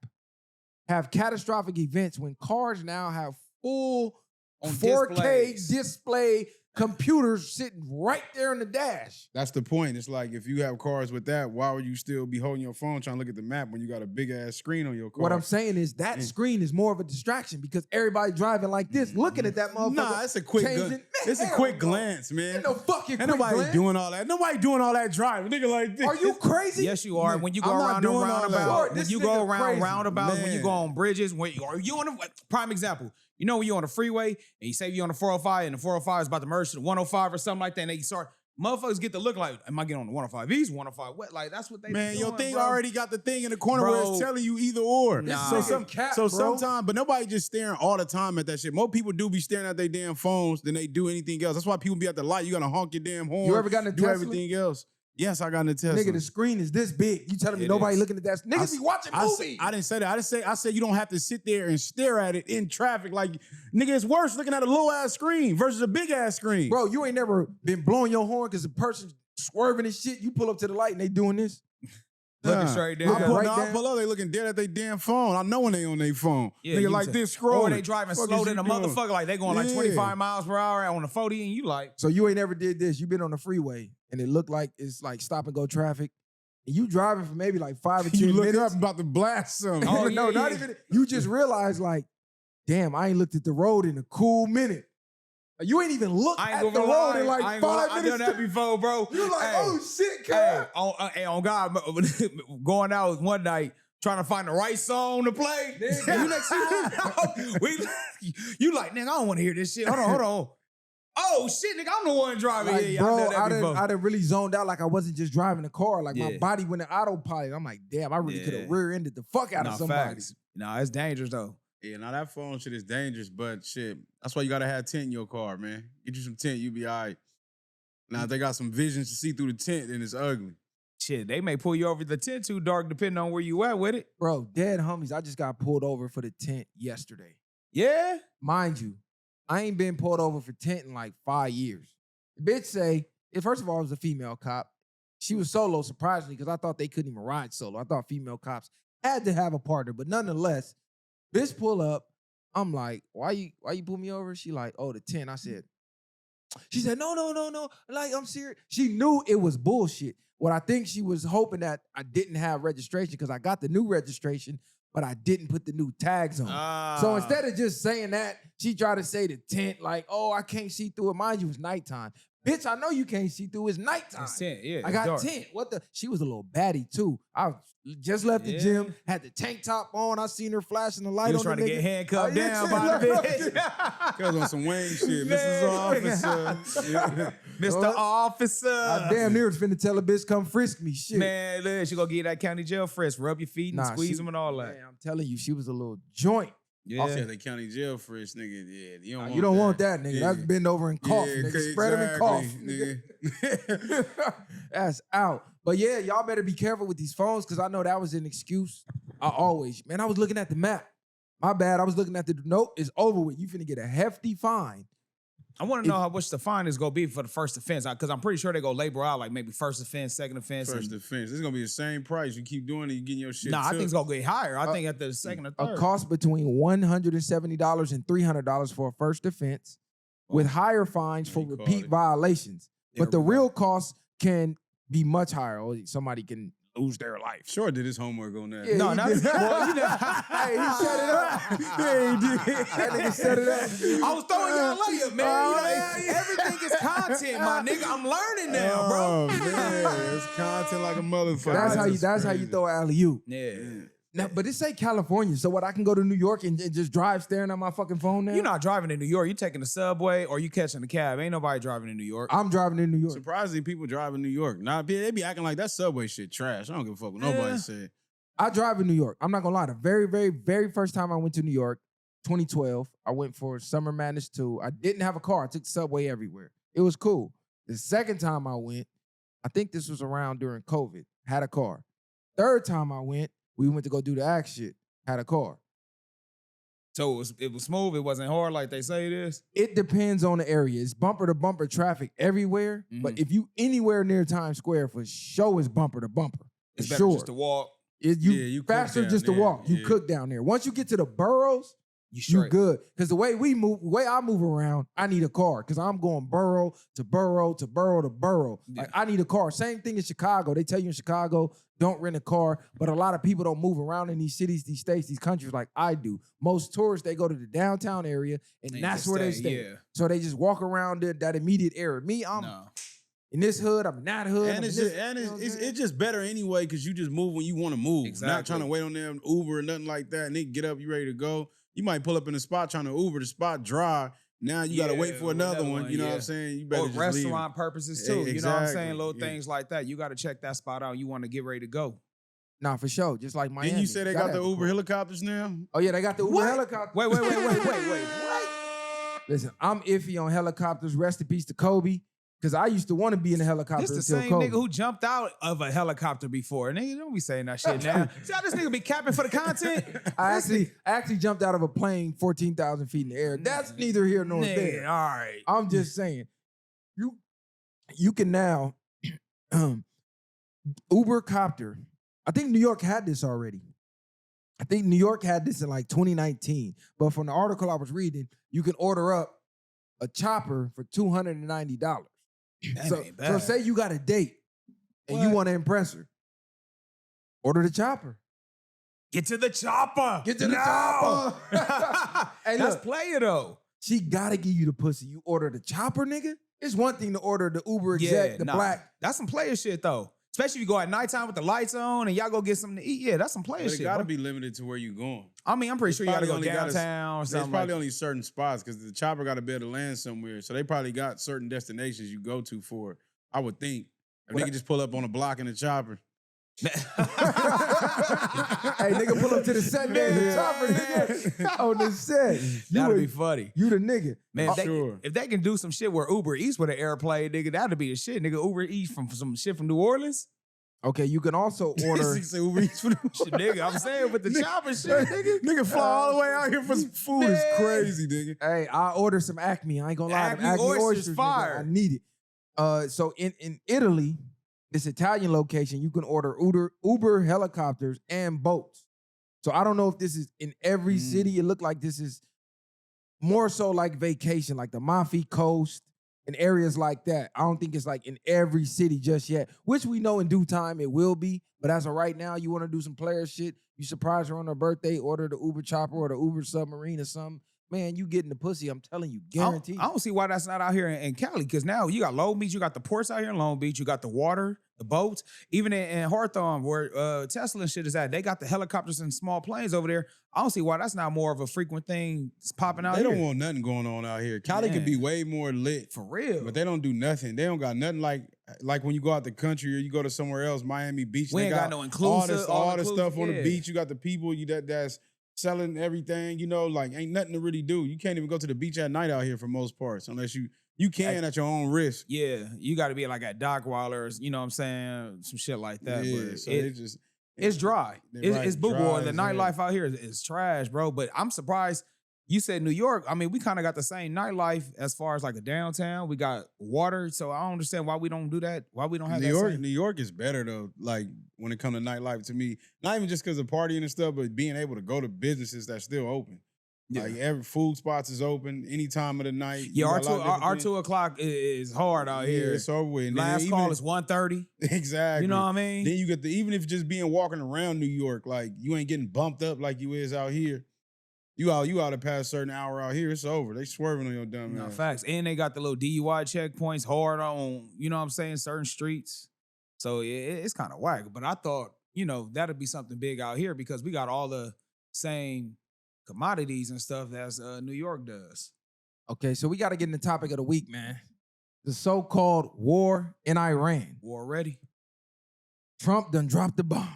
have catastrophic events when cars now have full On 4K displays. display computers sitting right there in the dash? That's the point. It's like if you have cars with that, why would you still be holding your phone trying to look at the map when you got a big ass screen on your car? What I'm saying is that screen is more of a distraction because everybody driving like this, looking at that motherfucker. Nah, it's a quick changing. glance. Man, It's a hell quick no. glance, man. Ain't no fucking Ain't quick nobody glance. doing all that. Nobody doing all that driving. Nigga like this. Are you crazy? Yes, you are. When you go I'm not around doing and all that. roundabout, Lord, when this you nigga go around crazy. roundabouts, when you Man. go on bridges, when you on a prime example. You know when you're on the freeway and you say you're on the 405 and the 405 is about to merge to the 105 or something like that, and they start motherfuckers get to look like, am I getting on the 105 East, 105 West? Like that's what they Man, doing, your thing bro. already got the thing in the corner where Bro. it's telling you either or. Nah. So, This nigga cap, bro. sometimes, but nobody just staring all the time at that shit. More people do be staring at their damn phones than they do anything else. That's why people be at the light. You gotta honk your damn horn. You ever got in a do Tesla? everything else? Yes, I got in the Tesla. Nigga, the screen is this big. You telling me It nobody is. looking at that? Niggas be watching movies. I didn't say that. I said you don't have to sit there and stare at it in traffic. Like, nigga, it's worse looking at a low ass screen versus a big ass screen. Bro, you ain't never been blowing your horn because the person's swerving and shit. You pull up to the light and they doing this. Looking Nah. straight I down. Looking right I down. pull up, they looking dead at their damn phone. I know when they on their phone. Yeah, Nigga you like can this tell. scrolling. Or they driving Fuck slow is than you a doing? motherfucker. Like they going like Yeah. 25 miles per hour on the 40 and you like, So you ain't never did this. You been on the freeway and it looked like it's like stop and go traffic. And you driving for maybe like 5 or 10 You look minutes. up about to blast something. Oh, no, yeah, not yeah. even. You just realize like, damn, I ain't looked at the road in a cool minute. You ain't even looked I at ain't the gonna road lie. in like I ain't gonna lie. 5 I minutes. done that before, bro. You like, Hey, oh shit, Hey, cuz. on God, going out one night trying to find the right song to play. Nigga. You you like, nigga, I don't want to hear this shit. Hold on. Oh shit, nigga, I'm the one driving Like, here. Yeah, bro, I done that before. I done really zoned out like I wasn't just driving the car. Like my Yeah. body went in autopilot. I'm like, damn, I really could Yeah. have rear-ended the fuck out Nah, of somebody. facts. Nah, it's dangerous though. Yeah, now that phone shit is dangerous, but shit, that's why you gotta have tint in your car, man. Get you some tint, you be all right. Now, if they got some visions to see through the tent, then it's ugly. Shit, they may pull you over the tent too dark depending on where you at with it. Bro, dead homies, I just got pulled over for the tent yesterday. Yeah. Mind you, I ain't been pulled over for tent in like 5 years. The bitch say, first of all, it was a female cop. She was solo, surprisingly, because I thought they couldn't even ride solo. I thought female cops had to have a partner, but nonetheless, bitch pull up. I'm like, why you pull me over? She like, oh, the tent. I said, she said, no. Like, I'm serious. She knew it was bullshit. What I think she was hoping that I didn't have registration because I got the new registration, but I didn't put the new tags on. So instead of just saying that, she tried to say the tent, like, oh, I can't see through it. Mind you, it's nighttime. Bitch, I know you can't see through. It's nighttime. It's tent, yeah. I it's got dark. tent. What the? She was a little baddie too. I just left the Yeah. gym, had the tank top on. I seen her flashing the light You was on trying the to nigga. get handcuffed Yeah, down shit, by the look, bitch. Cause on some Wayne shit, Man. Mrs. Officer. Mr. Well, Officer. I damn near was finna tell a bitch come frisk me. Shit. Man, look, she gonna get that county jail frisk, rub your feet and Nah, squeeze she- them and all that. Man, I'm telling you, she was a little joint. Yeah. I said the county jail for this nigga. Yeah, you don't, You don't want that, nigga. Yeah. That's bend over and cough, Yeah, nigga. Spread them and cough. exactly, Nigga. That's out. But yeah, y'all better be careful with these phones because I know that was an excuse. I was looking at the map. My bad. I was looking at nope, it's over with. You finna get a hefty fine. I want to know how much the fine is gonna be for the first offense, because I'm pretty sure they go label out like maybe first offense, second offense. First and- offense. This is gonna be the same price. You keep doing it, you getting your shit. Nah, I took. think it's gonna get higher. I think at the second or A third. cost between $170 and $300 for a first offense, with higher fines for You called repeat it. violations. There But the we go. real cost can be much higher, or somebody can lose their life. Sure did his homework on that. Yeah, No, he not did. well, you know. Hey, he set it up. Yeah, he did. That nigga set it up. I was throwing y'all layup, man. Oh, You know, yeah. everything is content, my nigga. I'm learning now, bro. Oh, man. It's content like a motherfucker. That's how you throw an alley-oop. Yeah. Now, but it say California, so what? I can go to New York and just drive staring at my fucking phone now? You're not driving in New York. You taking the subway or you catching the cab. Ain't nobody driving in New York. I'm driving in New York. Surprisingly, people drive in New York. Nah, they be acting like that subway shit trash. I don't give a fuck what nobody Yeah. said. I drive in New York. I'm not gonna lie. The very, very, very first time I went to New York, 2012, I went for Summer Madness 2. I didn't have a car. I took the subway everywhere. It was cool. The second time I went, I think this was around during COVID, had a car. Third time I went, we went to go do the act shit, had a car. So it was smooth. It wasn't hard like they say it is. It depends on the area. It's bumper to bumper traffic everywhere. But if you anywhere near Times Square, for sure it's bumper to bumper. It's For better sure. just to walk. You cook faster down just to there. walk. You Yeah. cook down there. Once you get to the boroughs, You you straight. good. Because the way we move, the way I move around, I need a car. Because I'm going borough to borough to borough to borough. Yeah. Like I need a car. Same thing in Chicago. They tell you in Chicago, don't rent a car. But a lot of people don't move around in these cities, these states, these countries like I do. Most tourists, they go to the downtown area and They that's just where they stay, stay. yeah. So they just walk around that immediate area. Me, I'm No. in this hood, I'm in that hood. And I'm it's in just, this, and you know what I'm saying? it's just better anyway because you just move when you want to move. Not Exactly. trying to wait on them Uber or nothing like that. And they get up, you ready to go. You might pull up in the spot trying to Uber, the spot dry. Now you gotta wait for another one. You know what I'm saying? You better Or just restaurant purposes too. You know what I'm saying? Exactly, Little yeah. things like that. You got to check that spot out. You want to get ready to go. Nah, for sure. Just like Miami. Didn't you say they got Gotta the have a Uber car. helicopters now? Oh yeah, they got the Uber What? helicopter. Wait. What? Listen, I'm iffy on helicopters. Rest in peace to Kobe. Because I used to want to be in a helicopter This the until same Kobe. nigga who jumped out of a helicopter before. Nigga, don't be saying that shit now. See how this nigga be capping for the content? I actually jumped out of a plane 14,000 feet in the air. That's neither here nor Nigga, there. all right. I'm just saying, you can now Uber copter. I think New York had this already. I think New York had this in like 2019. But from the article I was reading, you can order up a chopper for $290. That So ain't bad. say you got a date and you What? want to impress her. Order the chopper. Get to the chopper. Get to the No. chopper. Hey, That's look. player though. She gotta give you the pussy. You order the chopper, nigga. It's one thing to order the Uber exec, the black. That's some player shit though. Especially if you go at nighttime with the lights on and y'all go get something to eat. Yeah, that's some player But it shit. gotta bro. be limited to where you going. I mean, I'm pretty sure you gotta go probably only downtown or There's something. probably Like only certain spots because the chopper got to be able to land somewhere. So they probably got certain destinations you go to for it. I would think. If they could just pull up on a block in the chopper. Hey, nigga, pull up to the set, man. The chopper, nigga. On the set. That'd You be a- funny. You the nigga. Man, Sure. if they can do some shit where Uber Eats with an airplane, nigga, that'd be the shit. Nigga, Uber Eats from some shit from New Orleans. Okay, you can also order. He said Uber Eats for the- Shit, nigga, I'm saying with the chopper shit, nigga. Nigga fly all the way out here for some food. It's Man. crazy, nigga. Hey, I ordered some Acme. I ain't gonna lie. them Acme oysters oysters, nigga, fire. I need it. So in Italy, this Italian location, you can order Uber helicopters and boats. So I don't know if this is in every city. It looked like this is more so like vacation, like the Amalfi Coast and areas like that. I don't think it's like in every city just yet, which we know in due time it will be. But as of right now, you want to do some player shit, you surprise her on her birthday, order the Uber chopper or the Uber submarine or something. Man, you getting the pussy, I'm telling you, guaranteed. I don't see why that's not out here in Cali, because now you got Long Beach, you got the ports out here in Long Beach, you got the water, the boats, even in Hawthorne where Tesla and shit is at, they got the helicopters and small planes over there. I don't see why that's not more of a frequent thing that's popping out They here. don't want nothing going on out here. Cali could be Man. way more lit. For real. But they don't do nothing. They don't got nothing like when you go out the country or you go to somewhere else, Miami Beach. We they ain't got no inclusive- all the inclusive, stuff on the yeah. beach. You got the people that's selling everything. You know, like ain't nothing to really do. You can't even go to the beach at night out here for most parts, unless you can at your own risk. Yeah, you got to be like at Dockwallers, you know what I'm saying? Some shit like that. Yeah, But so it's dry. It's boo boy. dry The as nightlife hell. out here is trash, bro. But I'm surprised. You said New York. I mean, we kind of got the same nightlife as far as like a downtown. We got water, so I don't understand why we don't do that. Why we don't have New that York, same- New York is better though. Like when it comes to nightlife, to me, not even just because of partying and stuff, but being able to go to businesses that's still open. Yeah. Like every food spots is open any time of the night. Yeah, You our got a lot of different our things. 2 o'clock is hard out Yeah, here. it's over with. And then Last even call if- is 1:30. exactly. You know what I mean? Then you get even if just being walking around New York, like you ain't getting bumped up like you is out here. You out to pass a certain hour out here, it's over. They swerving on your dumb No ass. facts. And they got the little DUI checkpoints hard on, you know what I'm saying, certain streets. So it's kind of whack. But I thought, that'd be something big out here because we got all the same commodities and stuff as New York does. Okay, so we got to get in the topic of the week, man. The so-called war in Iran. War ready? Trump done dropped the bomb.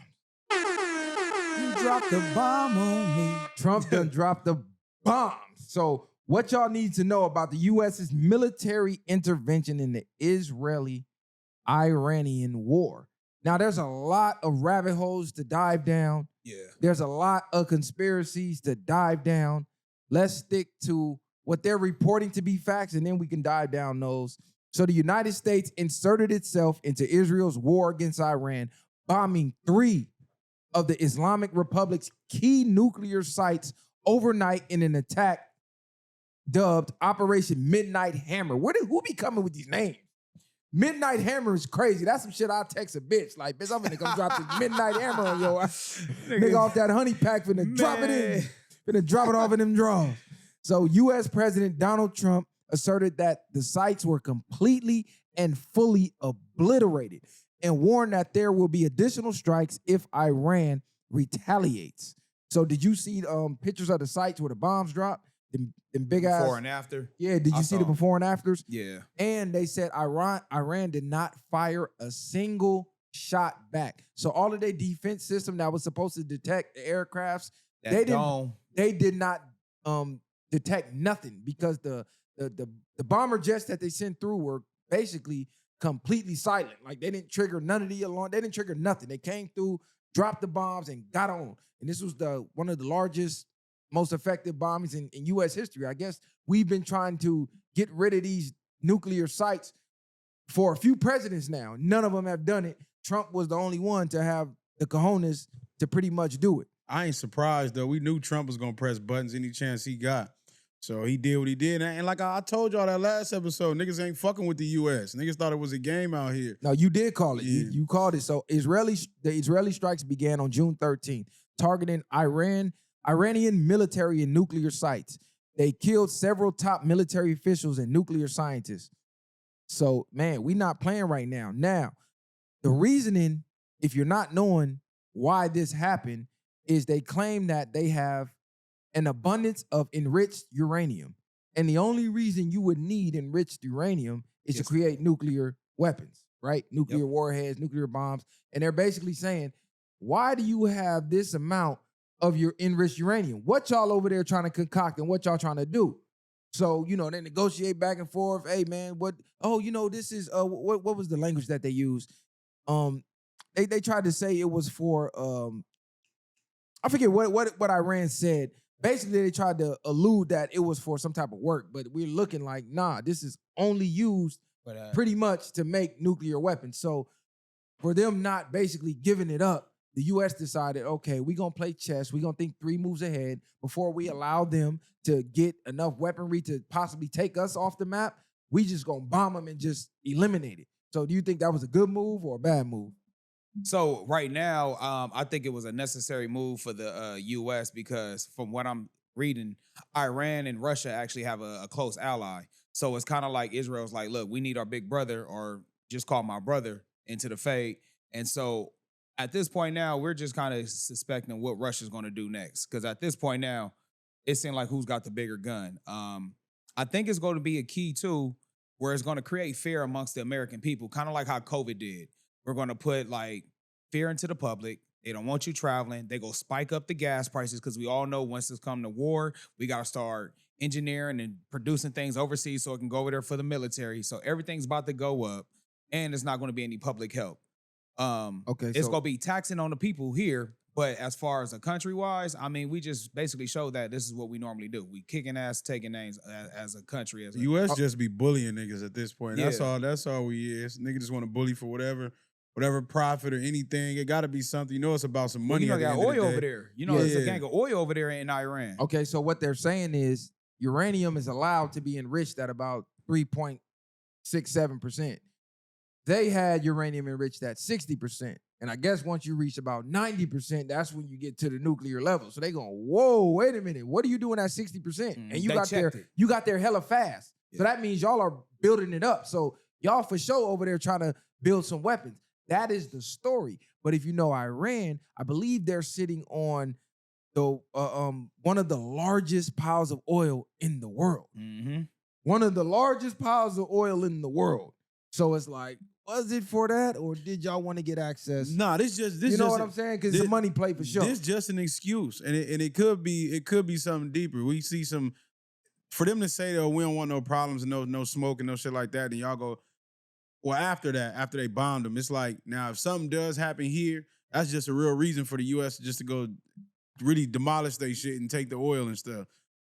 You dropped the bomb on me. Trump done dropped the bomb. So what y'all need to know about the U.S.'s military intervention in the Israeli-Iranian war. Now, there's a lot of rabbit holes to dive down. Yeah. There's a lot of conspiracies to dive down. Let's stick to what they're reporting to be facts, and then we can dive down those. So the United States inserted itself into Israel's war against Iran, bombing 3 of the Islamic Republic's key nuclear sites overnight in an attack dubbed Operation Midnight Hammer. Who be coming with these names? Midnight Hammer is crazy. That's some shit I'll text a bitch. Like, bitch, I'm finna come drop this Midnight Hammer on your ass. Nigga off that honey pack, finna drop it in. Finna drop it off in them drawers. So U.S. President Donald Trump asserted that the sites were completely and fully obliterated and warned that there will be additional strikes if Iran retaliates. So did you see pictures of the sites where the bombs dropped? Them big ass. Before and after. Yeah, did you see the before and afters? Yeah. And they said Iran did not fire a single shot back. So all of their defense system that was supposed to detect the aircrafts, they did not detect nothing because the bomber jets that they sent through were basically completely silent. Like they didn't trigger none of the alarm. They didn't trigger nothing. They came through, dropped the bombs, and got on. And this was one of the largest, most effective bombings in U.S. history. I guess we've been trying to get rid of these nuclear sites for a few presidents now. None of them have done it. Trump was the only one to have the cojones to pretty much do it. I ain't surprised, though. We knew Trump was going to press buttons any chance he got. So he did what he did. And like I told y'all that last episode, niggas ain't fucking with the U.S. Niggas thought it was a game out here. No, you did call it. Yeah. You called it. So the Israeli strikes began on June 13th, targeting Iranian military and nuclear sites. They killed several top military officials and nuclear scientists. So, man, we not playing right now. Now, the reasoning, if you're not knowing why this happened, is they claim that they have an abundance of enriched uranium. And the only reason you would need enriched uranium is to create nuclear weapons, right? Nuclear warheads, nuclear bombs. And they're basically saying, why do you have this amount of your enriched uranium? What y'all over there trying to concoct and what y'all trying to do? So, they negotiate back and forth. Hey, man, this is, what was the language that they used? They tried to say it was for, I forget what Iran said. Basically, they tried to allude that it was for some type of work, but we're looking like, nah, this is only used pretty much to make nuclear weapons. So for them not basically giving it up, the U.S. decided, okay, we're going to play chess. We're going to think 3 moves ahead before we allow them to get enough weaponry to possibly take us off the map. We just going to bomb them and just eliminate it. So do you think that was a good move or a bad move? So right now, I think it was a necessary move for the U.S. because from what I'm reading, Iran and Russia actually have a close ally. So it's kind of like Israel's like, look, we need our big brother, or just call my brother, into the fade. And so at this point now, we're just kind of suspecting what Russia's going to do next. Because at this point now, it seems like who's got the bigger gun. I think it's going to be a key too, where it's going to create fear amongst the American people, kind of like how COVID did. We're going to put like fear into the public. They don't want you traveling. They go spike up the gas prices because we all know once it's come to war, we got to start engineering and producing things overseas so it can go over there for the military. So everything's about to go up, and it's not going to be any public help. It's going to be taxing on the people here. But as far as a country-wise, I mean, we just basically show that this is what we normally do. We kicking ass, taking names as a country. As a U.S. just be bullying niggas at this point. Yeah. That's all we is. Niggas just want to bully for whatever profit or anything. It got to be something. It's about some money. You got oil over there. There's a gang of oil over there in Iran. Okay, so what they're saying is uranium is allowed to be enriched at about 3.67%. They had uranium enriched at 60%. And I guess once you reach about 90%, that's when you get to the nuclear level. So they going, whoa, wait a minute. What are you doing at 60%? And you got there hella fast. Yeah. So that means y'all are building it up. So y'all for sure over there trying to build some weapons. That is the story. But if you know Iran, I believe they're sitting on the one of the largest piles of oil in the world. Mm-hmm. One of the largest piles of oil in the world. So it's like, was it for that, or did y'all want to get access? Nah, this you know what I'm saying? Because it's a money play for sure. This just an excuse, and it could be something deeper. We see some for them to say though we don't want no problems and no smoke and no shit like that. Then y'all go, well, after they bombed them, it's like now if something does happen here, that's just a real reason for the U.S. just to go really demolish their shit and take the oil and stuff.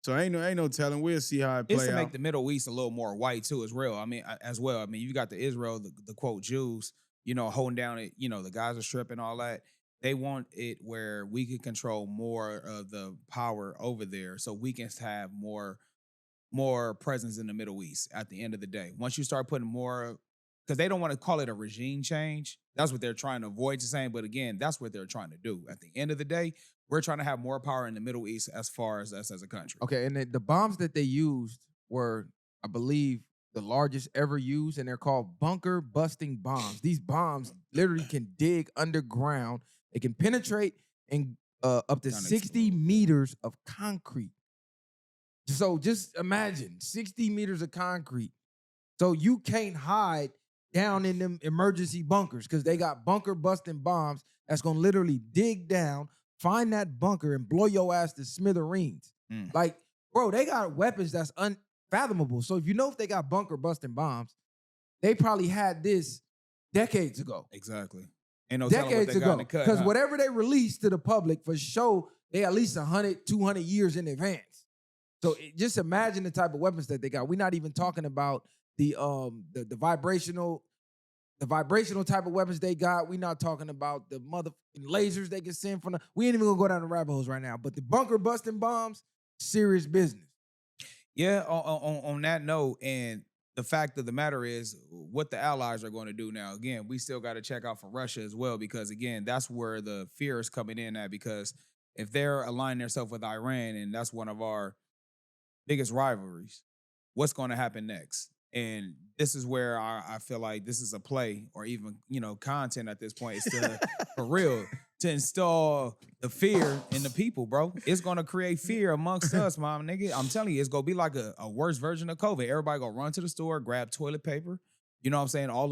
So ain't no telling. We'll see how it It's play to out. make the Middle East a little more white too, as well. I mean, as well. I mean, you got the Israel, the quote Jews, holding down it. The Gaza Strip and all that. They want it where we can control more of the power over there, so we can have more presence in the Middle East at the end of the day. Once you start putting more, because they don't want to call it a regime change. That's what they're trying to avoid saying. But again, that's what they're trying to do. At the end of the day, we're trying to have more power in the Middle East as far as us as a country. Okay, and the bombs that they used were, I believe, the largest ever used, and they're called bunker busting bombs. These bombs literally can dig underground. They can penetrate and up to 60 meters of concrete. So just imagine 60 meters of concrete. So you can't hide down in them emergency bunkers because they got bunker busting bombs that's gonna literally dig down, find that bunker, and blow your ass to smithereens. Like, bro, they got weapons that's unfathomable. So if they got bunker busting bombs, they probably had this decades ago. Exactly. Ain't no Decades ago. Because huh? whatever they released to the public, for sure, they at least 100, 200 years in advance. So just imagine the type of weapons that they got. We're not even talking about the vibrational type of weapons they got. We're not talking about the motherfucking lasers they can send from we ain't even gonna go down the rabbit holes right now. But the bunker busting bombs, serious business. Yeah, on that note, and the fact of the matter is what the allies are going to do now. Again, we still got to check out for Russia as well, because again, that's where the fear is coming in at, because if they're aligning themselves with Iran, and that's one of our biggest rivalries, what's going to happen next? And this is where I feel like this is a play, or even content at this point, is to for real to install the fear in the people, bro. It's gonna create fear amongst us, mom, nigga. I'm telling you, it's gonna be like a worse version of COVID. Everybody gonna run to the store, grab toilet paper. You know what I'm saying? All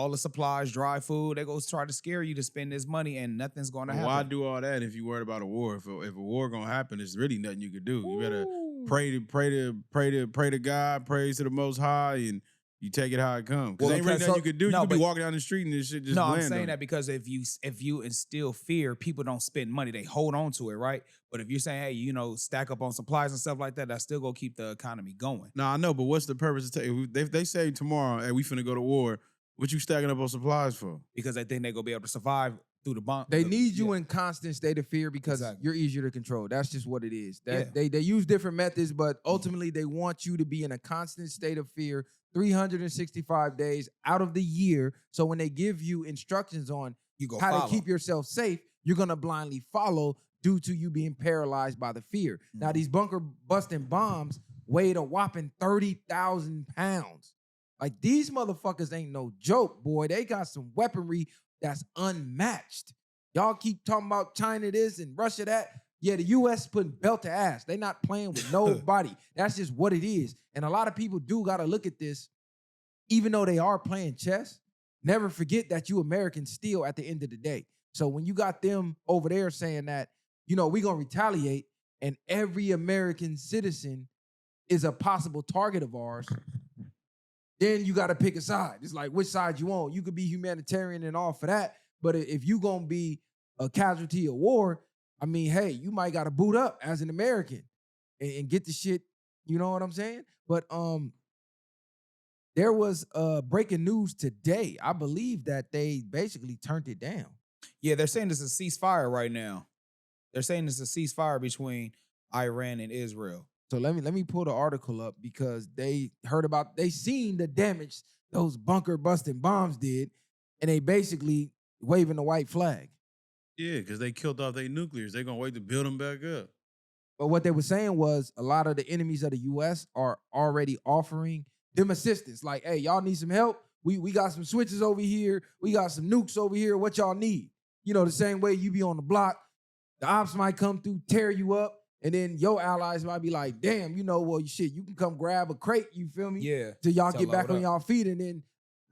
the supplies, dry food. They go try to scare you to spend this money, and nothing's gonna happen. Why do all that if you worried about a war? If a war gonna happen, there's really nothing you could do. You better pray to God, praise to the Most High, and you take it how it comes. Because ain't really nothing you could do. You could be walking down the street and this shit just I'm land saying on that because if you instill fear, people don't spend money. They hold on to it, right? But if you're saying, hey, stack up on supplies and stuff like that, that's still gonna keep the economy going. No, I know, but what's the purpose of if they say tomorrow, hey, we finna go to war, what you stacking up on supplies for? Because they think they're gonna be able to survive through the bomb. They need you in constant state of fear because you're easier to control. That's just what it is. They use different methods, but ultimately they want you to be in a constant state of fear 365 days out of the year. So when they give you instructions on how to keep yourself safe, you're gonna blindly follow due to you being paralyzed by the fear. Now, these bunker busting bombs weighed a whopping 30,000 pounds. Like, these motherfuckers ain't no joke, boy. They got some weaponry that's unmatched. Y'all keep talking about China this and Russia that. Yeah, the U.S. putting belt to ass. They not playing with nobody. That's just what it is. And a lot of people do got to look at this, even though they are playing chess. Never forget that you Americans still at the end of the day. So when you got them over there saying that, we going to retaliate, and every American citizen is a possible target of ours, then you got to pick a side. It's like, which side you want? You could be humanitarian and all for that, but if you going to be a casualty of war, I mean, hey, you might got to boot up as an American and get the shit, you know what I'm saying? But there was breaking news today. I believe that they basically turned it down. Yeah, they're saying it's a ceasefire right now. They're saying it's a ceasefire between Iran and Israel. So let me pull the article up because they seen the damage those bunker busting bombs did, and they basically waving the white flag. Yeah, because they killed off their nuclears. They're gonna wait to build them back up. But what they were saying was a lot of the enemies of the U.S. are already offering them assistance. Like, hey, y'all need some help? We got some switches over here. We got some nukes over here. What y'all need? The same way you be on the block, the ops might come through, tear you up, and then your allies might be like, damn, well, shit, you can come grab a crate, you feel me? Yeah. Till y'all get back on y'all feet and then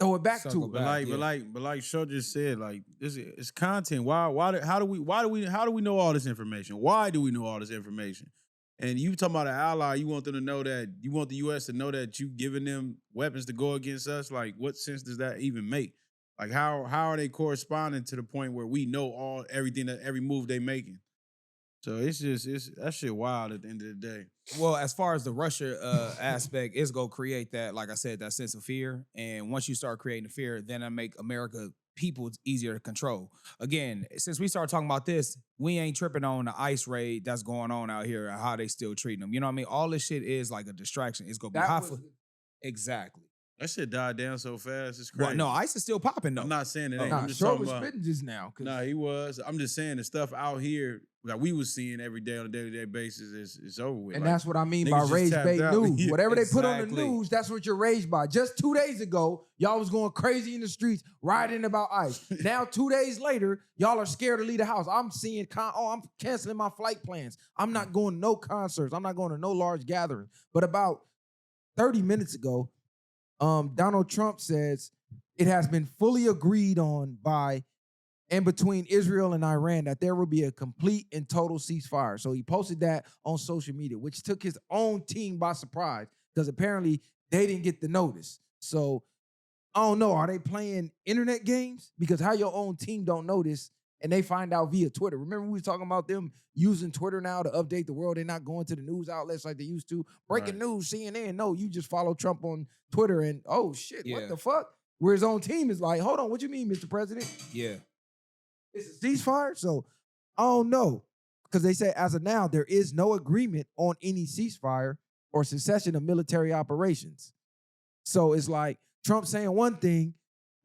throw it back to it. But like Sho just said, like it's content. How do we know all this information? Why do we know all this information? And you talking about an ally, you want them to know that, you want the U.S. to know that you giving them weapons to go against us? Like, what sense does that even make? Like, how are they corresponding to the point where we know every move they making? So it's that shit wild at the end of the day. Well, as far as the Russia aspect, it's gonna create that, like I said, that sense of fear. And once you start creating fear, then that make America people easier to control. Again, since we started talking about this, we ain't tripping on the ICE raid that's going on out here and how they still treating them. You know what I mean? All this shit is like a distraction. It's gonna be That hot was for exactly. That shit died down so fast. It's crazy. Well, no, ICE is still popping though. I'm not saying it ain't. Nah, I'm just Short talking was about. spitting just now. 'Cause Nah, he was. I'm just saying the stuff out here that we was seeing every day on a day-to-day basis is over with. And Like, that's what I mean by niggas just rage tapped bait out. news. Yeah, Whatever they put on the exactly. news, that's what you're raged by. Just 2 days ago, y'all was going crazy in the streets, rioting about ICE. Now, 2 days later, y'all are scared to leave the house. I'm seeing, I'm canceling my flight plans. I'm not going to no concerts. I'm not going to no large gatherings. But about 30 minutes ago, Donald Trump says it has been fully agreed on by and between Israel and Iran that there will be a complete and total ceasefire. So he posted that on social media, which took his own team by surprise because apparently they didn't get the notice. So I don't know. Are they playing internet games? Because how your own team don't notice and they find out via Twitter. Remember we was talking about them using Twitter now to update the world. They're not going to the news outlets like they used to. Breaking news, CNN. No, you just follow Trump on Twitter and, oh, shit, Yeah. what the fuck? Where his own team is like, hold on, what you mean, Mr. President? Yeah. It's a ceasefire? So I don't know. Because they say as of now, there is no agreement on any ceasefire or cessation of military operations. So it's like Trump saying one thing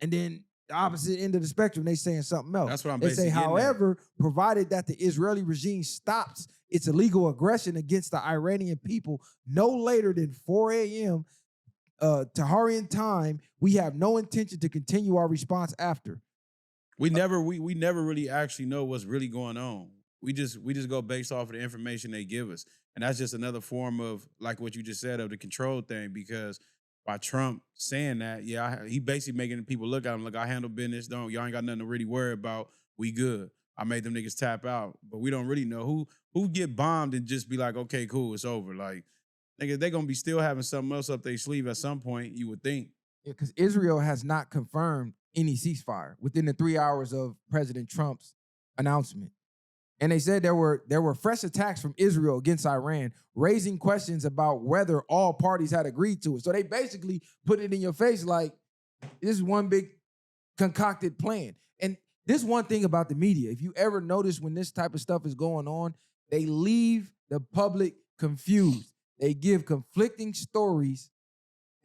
and then the opposite end of the spectrum, they saying something else. That's what I'm They basically say, getting at. however, provided that the Israeli regime stops its illegal aggression against the Iranian people no later than 4 a.m. Taharian time, we have no intention to continue our response after. we never really actually know what's really going on. We just go based off of the information they give us, and that's just another form of like what you just said of the control thing. Because by Trump saying that, he basically making people look at him like I handle business. Y'all ain't got nothing to really worry about. We good. I made them niggas tap out, but we don't really know who get bombed and just be like, okay, cool, it's over. Like nigga, they gonna be still having something else up their sleeve at some point. You would think. Because Israel has not confirmed any ceasefire within the 3 hours of President Trump's announcement. And they said there were fresh attacks from Israel against Iran, raising questions about whether all parties had agreed to it. So they basically put it in your face like, this is one big concocted plan. And this one thing about the media, if you ever notice when this type of stuff is going on, they leave the public confused. They give conflicting stories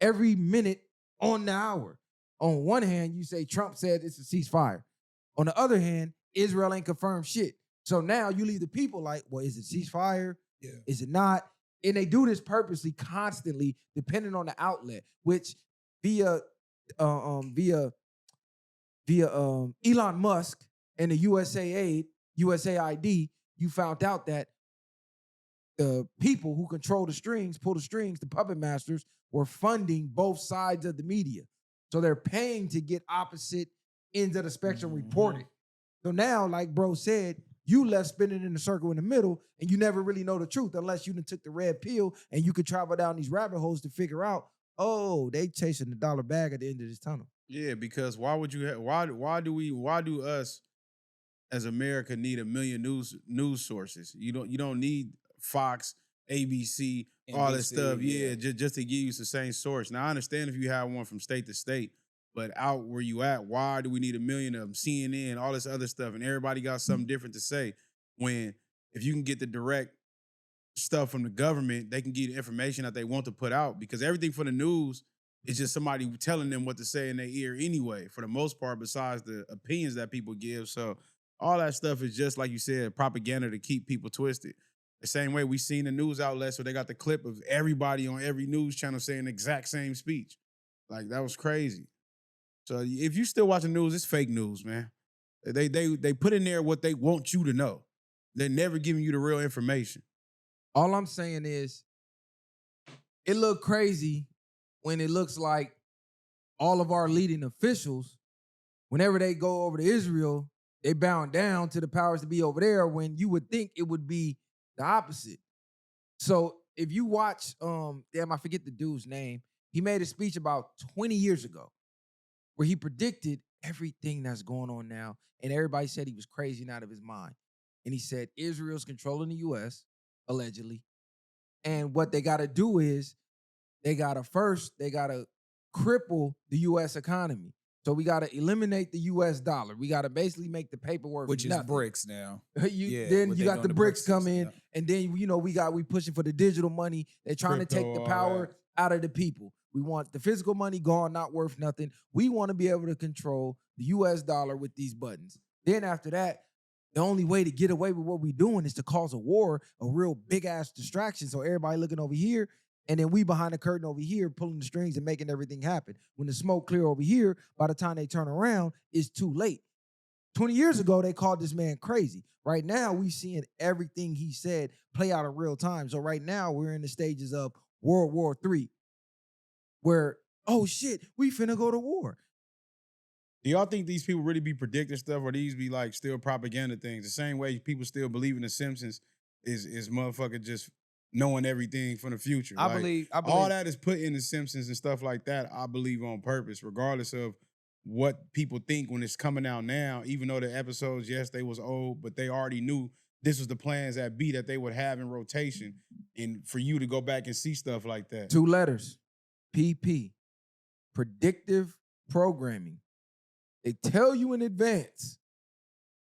every minute on the hour. On one hand, you say Trump said it's a ceasefire. On the other hand, Israel ain't confirmed shit. So now you leave the people like, well, is it ceasefire? Yeah. Is it not? And they do this purposely, constantly, depending on the outlet, which via Elon Musk and the USAID, you found out that the people who control the strings, pull the strings, the puppet masters, were funding both sides of the media. So they're paying to get opposite ends of the spectrum reported. So now, like bro said, you left spinning in the circle in the middle, and you never really know the truth unless you done took the red pill and you could travel down these rabbit holes to figure out, oh, they chasing the dollar bag at the end of this tunnel. Yeah, because why would you why do us as America need a million news sources? You don't need Fox, ABC, all that NBC, stuff. yeah. Just to give you the same source. Now I understand if you have one from state to state, but out where you at, why do we need a million of them? CNN, all this other stuff, and everybody got something different to say. When if you can get the direct stuff from the government, they can get the information that they want to put out, because everything for the news is just somebody telling them what to say in their ear anyway, for the most part, besides the opinions that people give. So all that stuff is just, like you said, propaganda to keep people twisted. The same way we seen the news outlets where they got the clip of everybody on every news channel saying the exact same speech. Like, that was crazy. So if you still watching news, it's fake news, man. They put in there what they want you to know. They're never giving you the real information. All I'm saying is, it looked crazy when it looks like all of our leading officials, whenever they go over to Israel, they bound down to the powers to be over there, when you would think it would be the opposite. So if you watch, I forget the dude's name. He made a speech about 20 years ago where he predicted everything that's going on now, and everybody said he was crazy and out of his mind. and he said Israel's controlling the U.S., allegedly. And what they got to do is they got to cripple the U.S. economy. So we got to eliminate the U.S. dollar. We got to basically make the paperwork Which is nothing. bricks now. Then you got the bricks come in, and then we pushing for the digital money. They're trying to take the Crypto, all power out of the people. We want the physical money gone, not worth nothing. We want to be able to control the U.S. dollar with these buttons. Then after that, the only way to get away with what we're doing is to cause a war, a real big ass distraction. So everybody looking over here, and then we behind the curtain over here pulling the strings and making everything happen. When the smoke clear over here, by the time they turn around, it's too late. 20 years ago, they called this man crazy. Right now, we seeing everything he said play out in real time. So right now, we're in the stages of World War III, where, oh shit, we finna go to war. Do y'all think these people really be predicting stuff, or these be like still propaganda things? The same way people still believe in The Simpsons is motherfucker just knowing everything from the future. I Like, believe all that is put in The Simpsons and stuff like that, I believe on purpose, regardless of what people think when it's coming out now, even though the episodes, yes, they was old, but they already knew this was the plans that be that they would have in rotation. And for you to go back and see stuff like that. 2 letters, PP, predictive programming. They tell you in advance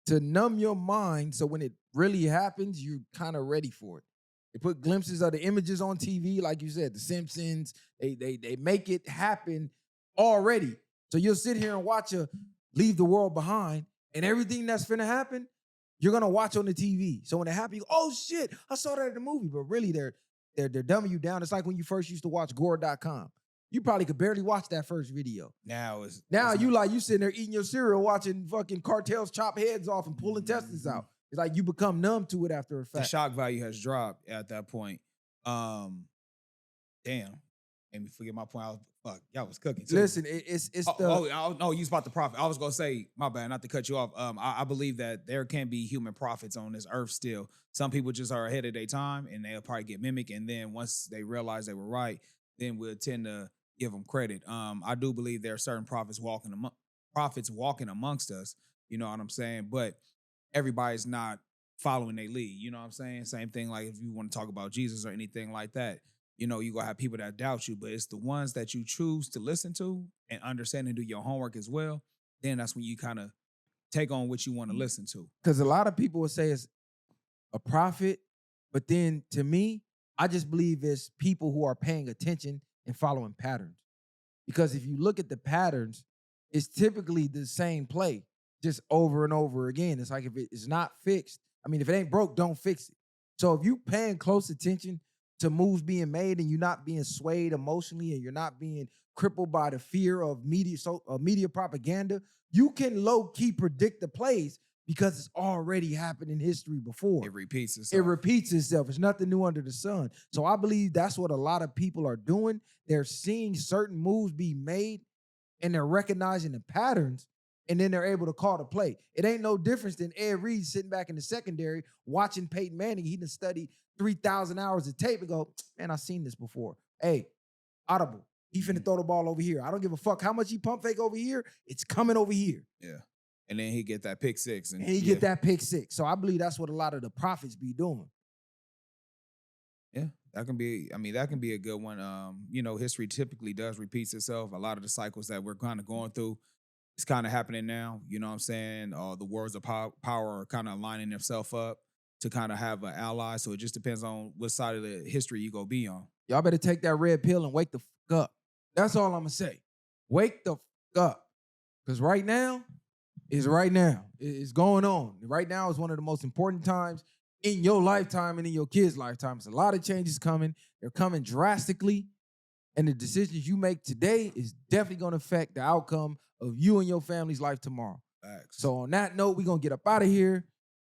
to numb your mind so when it really happens, you're kind of ready for it. They put glimpses of the images on TV, like you said, The Simpsons. They make it happen already. So you'll sit here and watch a Leave the World Behind, and everything that's finna happen, you're gonna watch on the TV. So when it happens, you go, oh shit, I saw that in the movie. But really, they're dumbing you down. It's like when you first used to watch gore.com. You probably could barely watch that first video. Now you sitting there eating your cereal, watching fucking cartels chop heads off and pull intestines out. It's like you become numb to it after a fact. The shock value has dropped at that point. Damn. Made me forget my point. Y'all was cooking too. Listen, it's you was about the profit. I was gonna say, my bad, not to cut you off. I believe that there can be human prophets on this earth still. Some people just are ahead of their time, and they'll probably get mimicked. And then once they realize they were right, then we'll tend to give them credit. I do believe there are certain prophets walking amongst us. You know what I'm saying? But everybody's not following their lead. You know what I'm saying? Same thing like if you want to talk about Jesus or anything like that. You know, you're going to have people that doubt you, but it's the ones that you choose to listen to and understand and do your homework as well. Then that's when you kind of take on what you want to listen to. Because a lot of people will say it's a prophet, but then to me, I just believe it's people who are paying attention and following patterns. Because if you look at the patterns, it's typically the same play, just over and over again. It's like if it's not fixed, if it ain't broke, don't fix it. So if you paying close attention to moves being made and you're not being swayed emotionally and you're not being crippled by the fear of media propaganda, you can low-key predict the plays because it's already happened in history before. It repeats itself. It's nothing new under the sun. So I believe that's what a lot of people are doing. They're seeing certain moves be made and they're recognizing the patterns, and then they're able to call the play. It ain't no difference than Ed Reed sitting back in the secondary watching Peyton Manning. He done studied 3,000 hours of tape and go, man, I've seen this before. Hey, audible. He finna throw the ball over here. I don't give a fuck how much he pump fake over here. It's coming over here. Yeah. And then he get that pick six. And he get that pick six. So I believe that's what a lot of the prophets be doing. Yeah, that can be a good one. History typically does repeat itself. A lot of the cycles that we're kind of going through, it's kind of happening now. You know what I'm saying? The words of power are kind of lining themselves up to kind of have an ally. So it just depends on what side of the history you go be on. Y'all better take that red pill and wake the fuck up. That's all I'm going to say. Wake the fuck up. Because right now is right now. It's going on. Right now is one of the most important times in your lifetime and in your kids' lifetime. There's a lot of changes coming. They're coming drastically. And the decisions you make today is definitely going to affect the outcome of you and your family's life tomorrow. Facts. So on that note, we're going to get up out of here.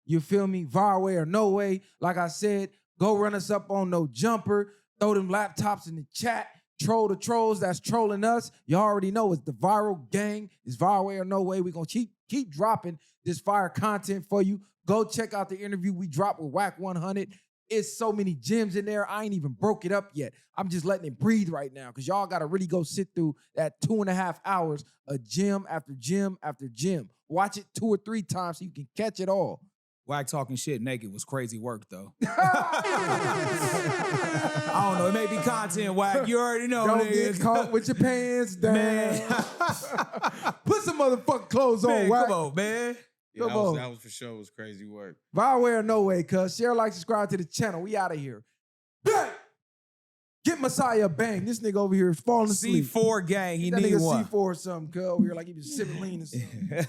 You feel me? Viral way or no way. Like I said, go run us up on No Jumper. Throw them laptops in the chat. Troll the trolls that's trolling us. You already know it's the viral gang. It's viral way or no way. We're going to keep dropping this fire content for you. Go check out the interview we dropped with Whack 100. It's so many gems in there. I ain't even broke it up yet. I'm just letting it breathe right now because y'all got to really go sit through that 2.5 hours of gem after gem after gem. Watch it 2 or 3 times so you can catch it all. Wack talking shit naked was crazy work though. I don't know. It may be content, Wack. You already know. Don't nigga. get caught with your pants down. Man. Put some motherfucking clothes on, Man, Wack. come on, man. Yeah, Come on. that was for sure was crazy work. VwP or no way, cuz. Share, like, subscribe to the channel. We out of here. Bang! Get Messiah a bang. This nigga over here is falling asleep. C4 gang. He That need nigga one. C4 or something, cuz. Over here like he was sipping lean or something.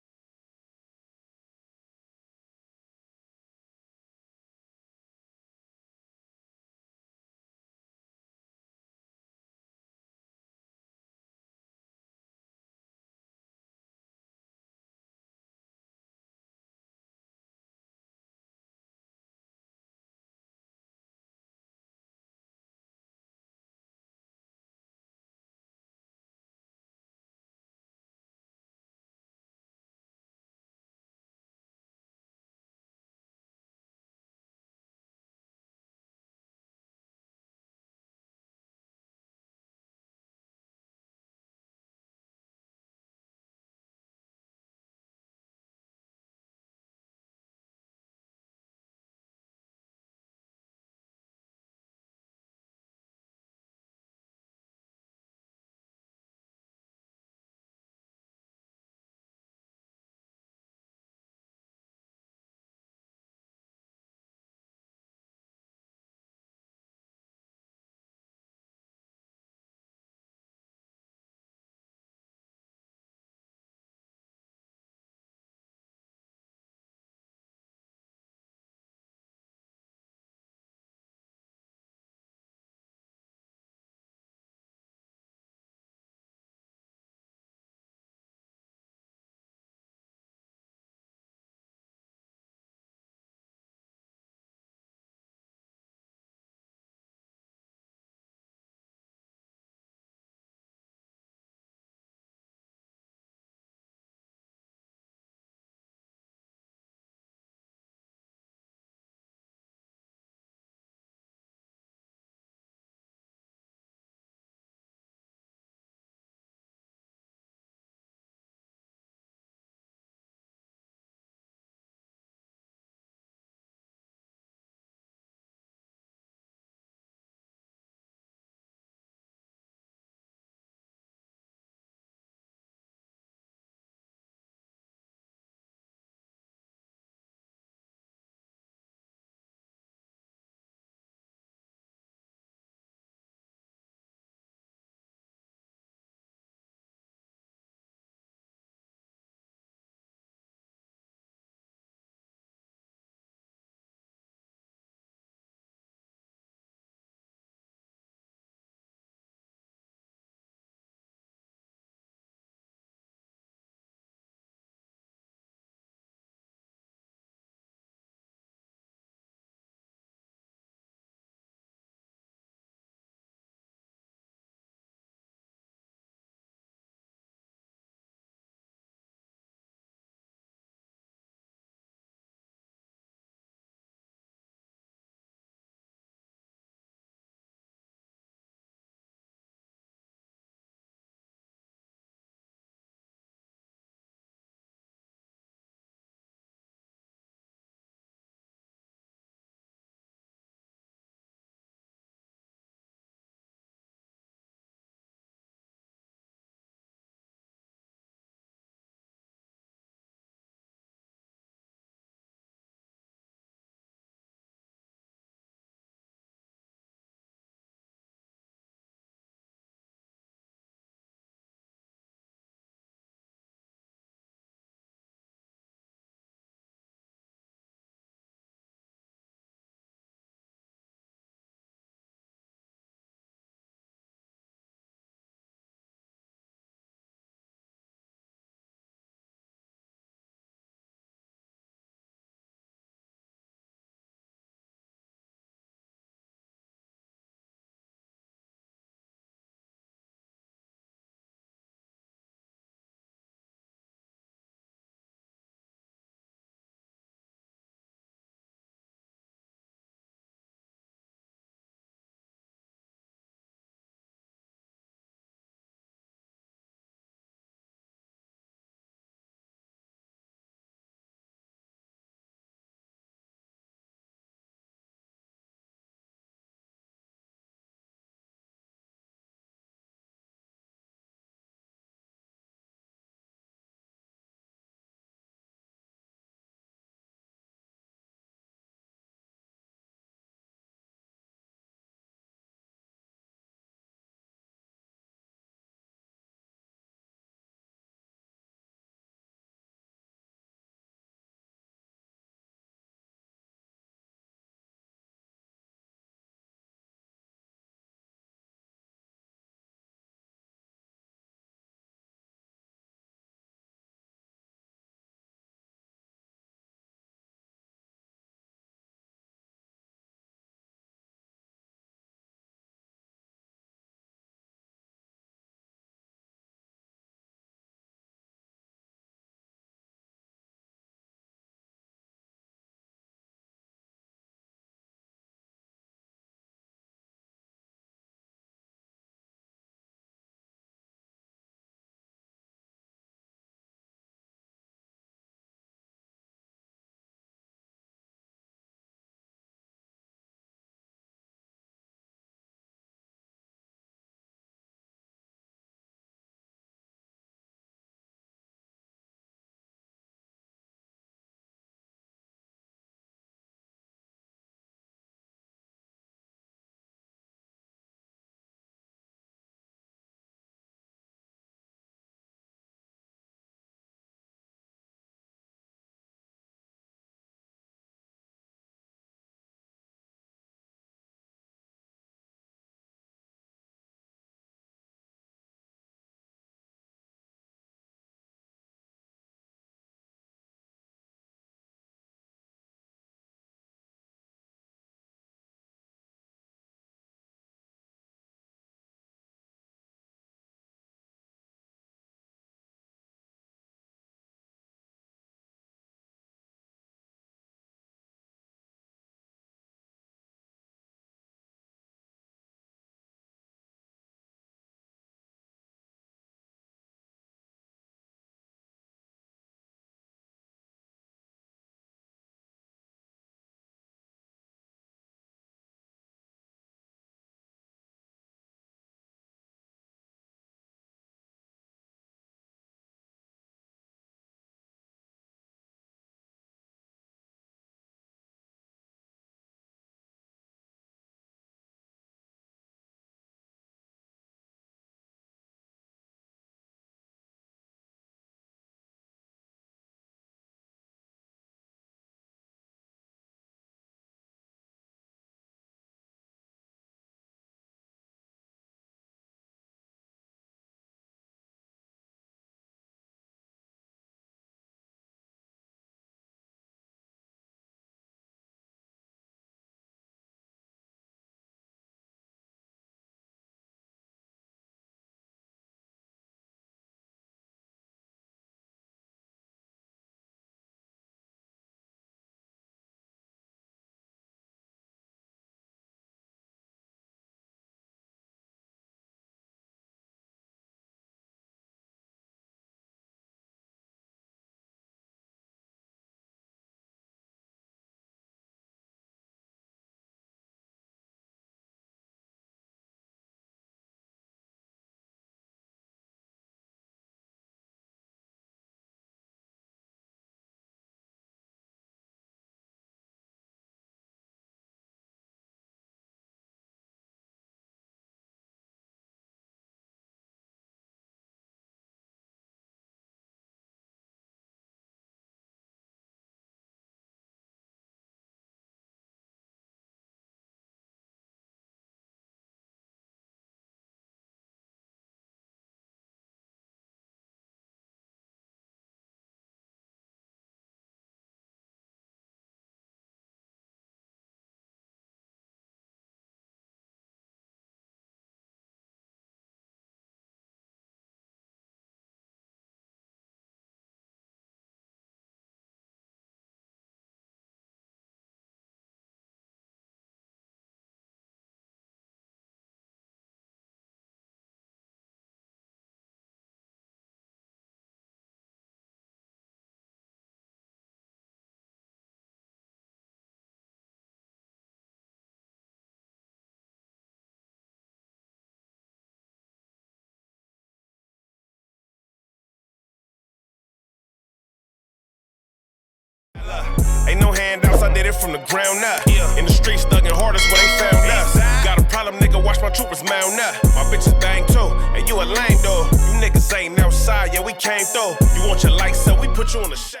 Ain't no handouts, I did it from the ground up. In the streets, thugging hardest when they found us. Got a problem, nigga, watch my troopers mount up. My bitch is bang too, and you a lame though. You niggas ain't outside, yeah, we came through. You want your lights up, we put you on the shade.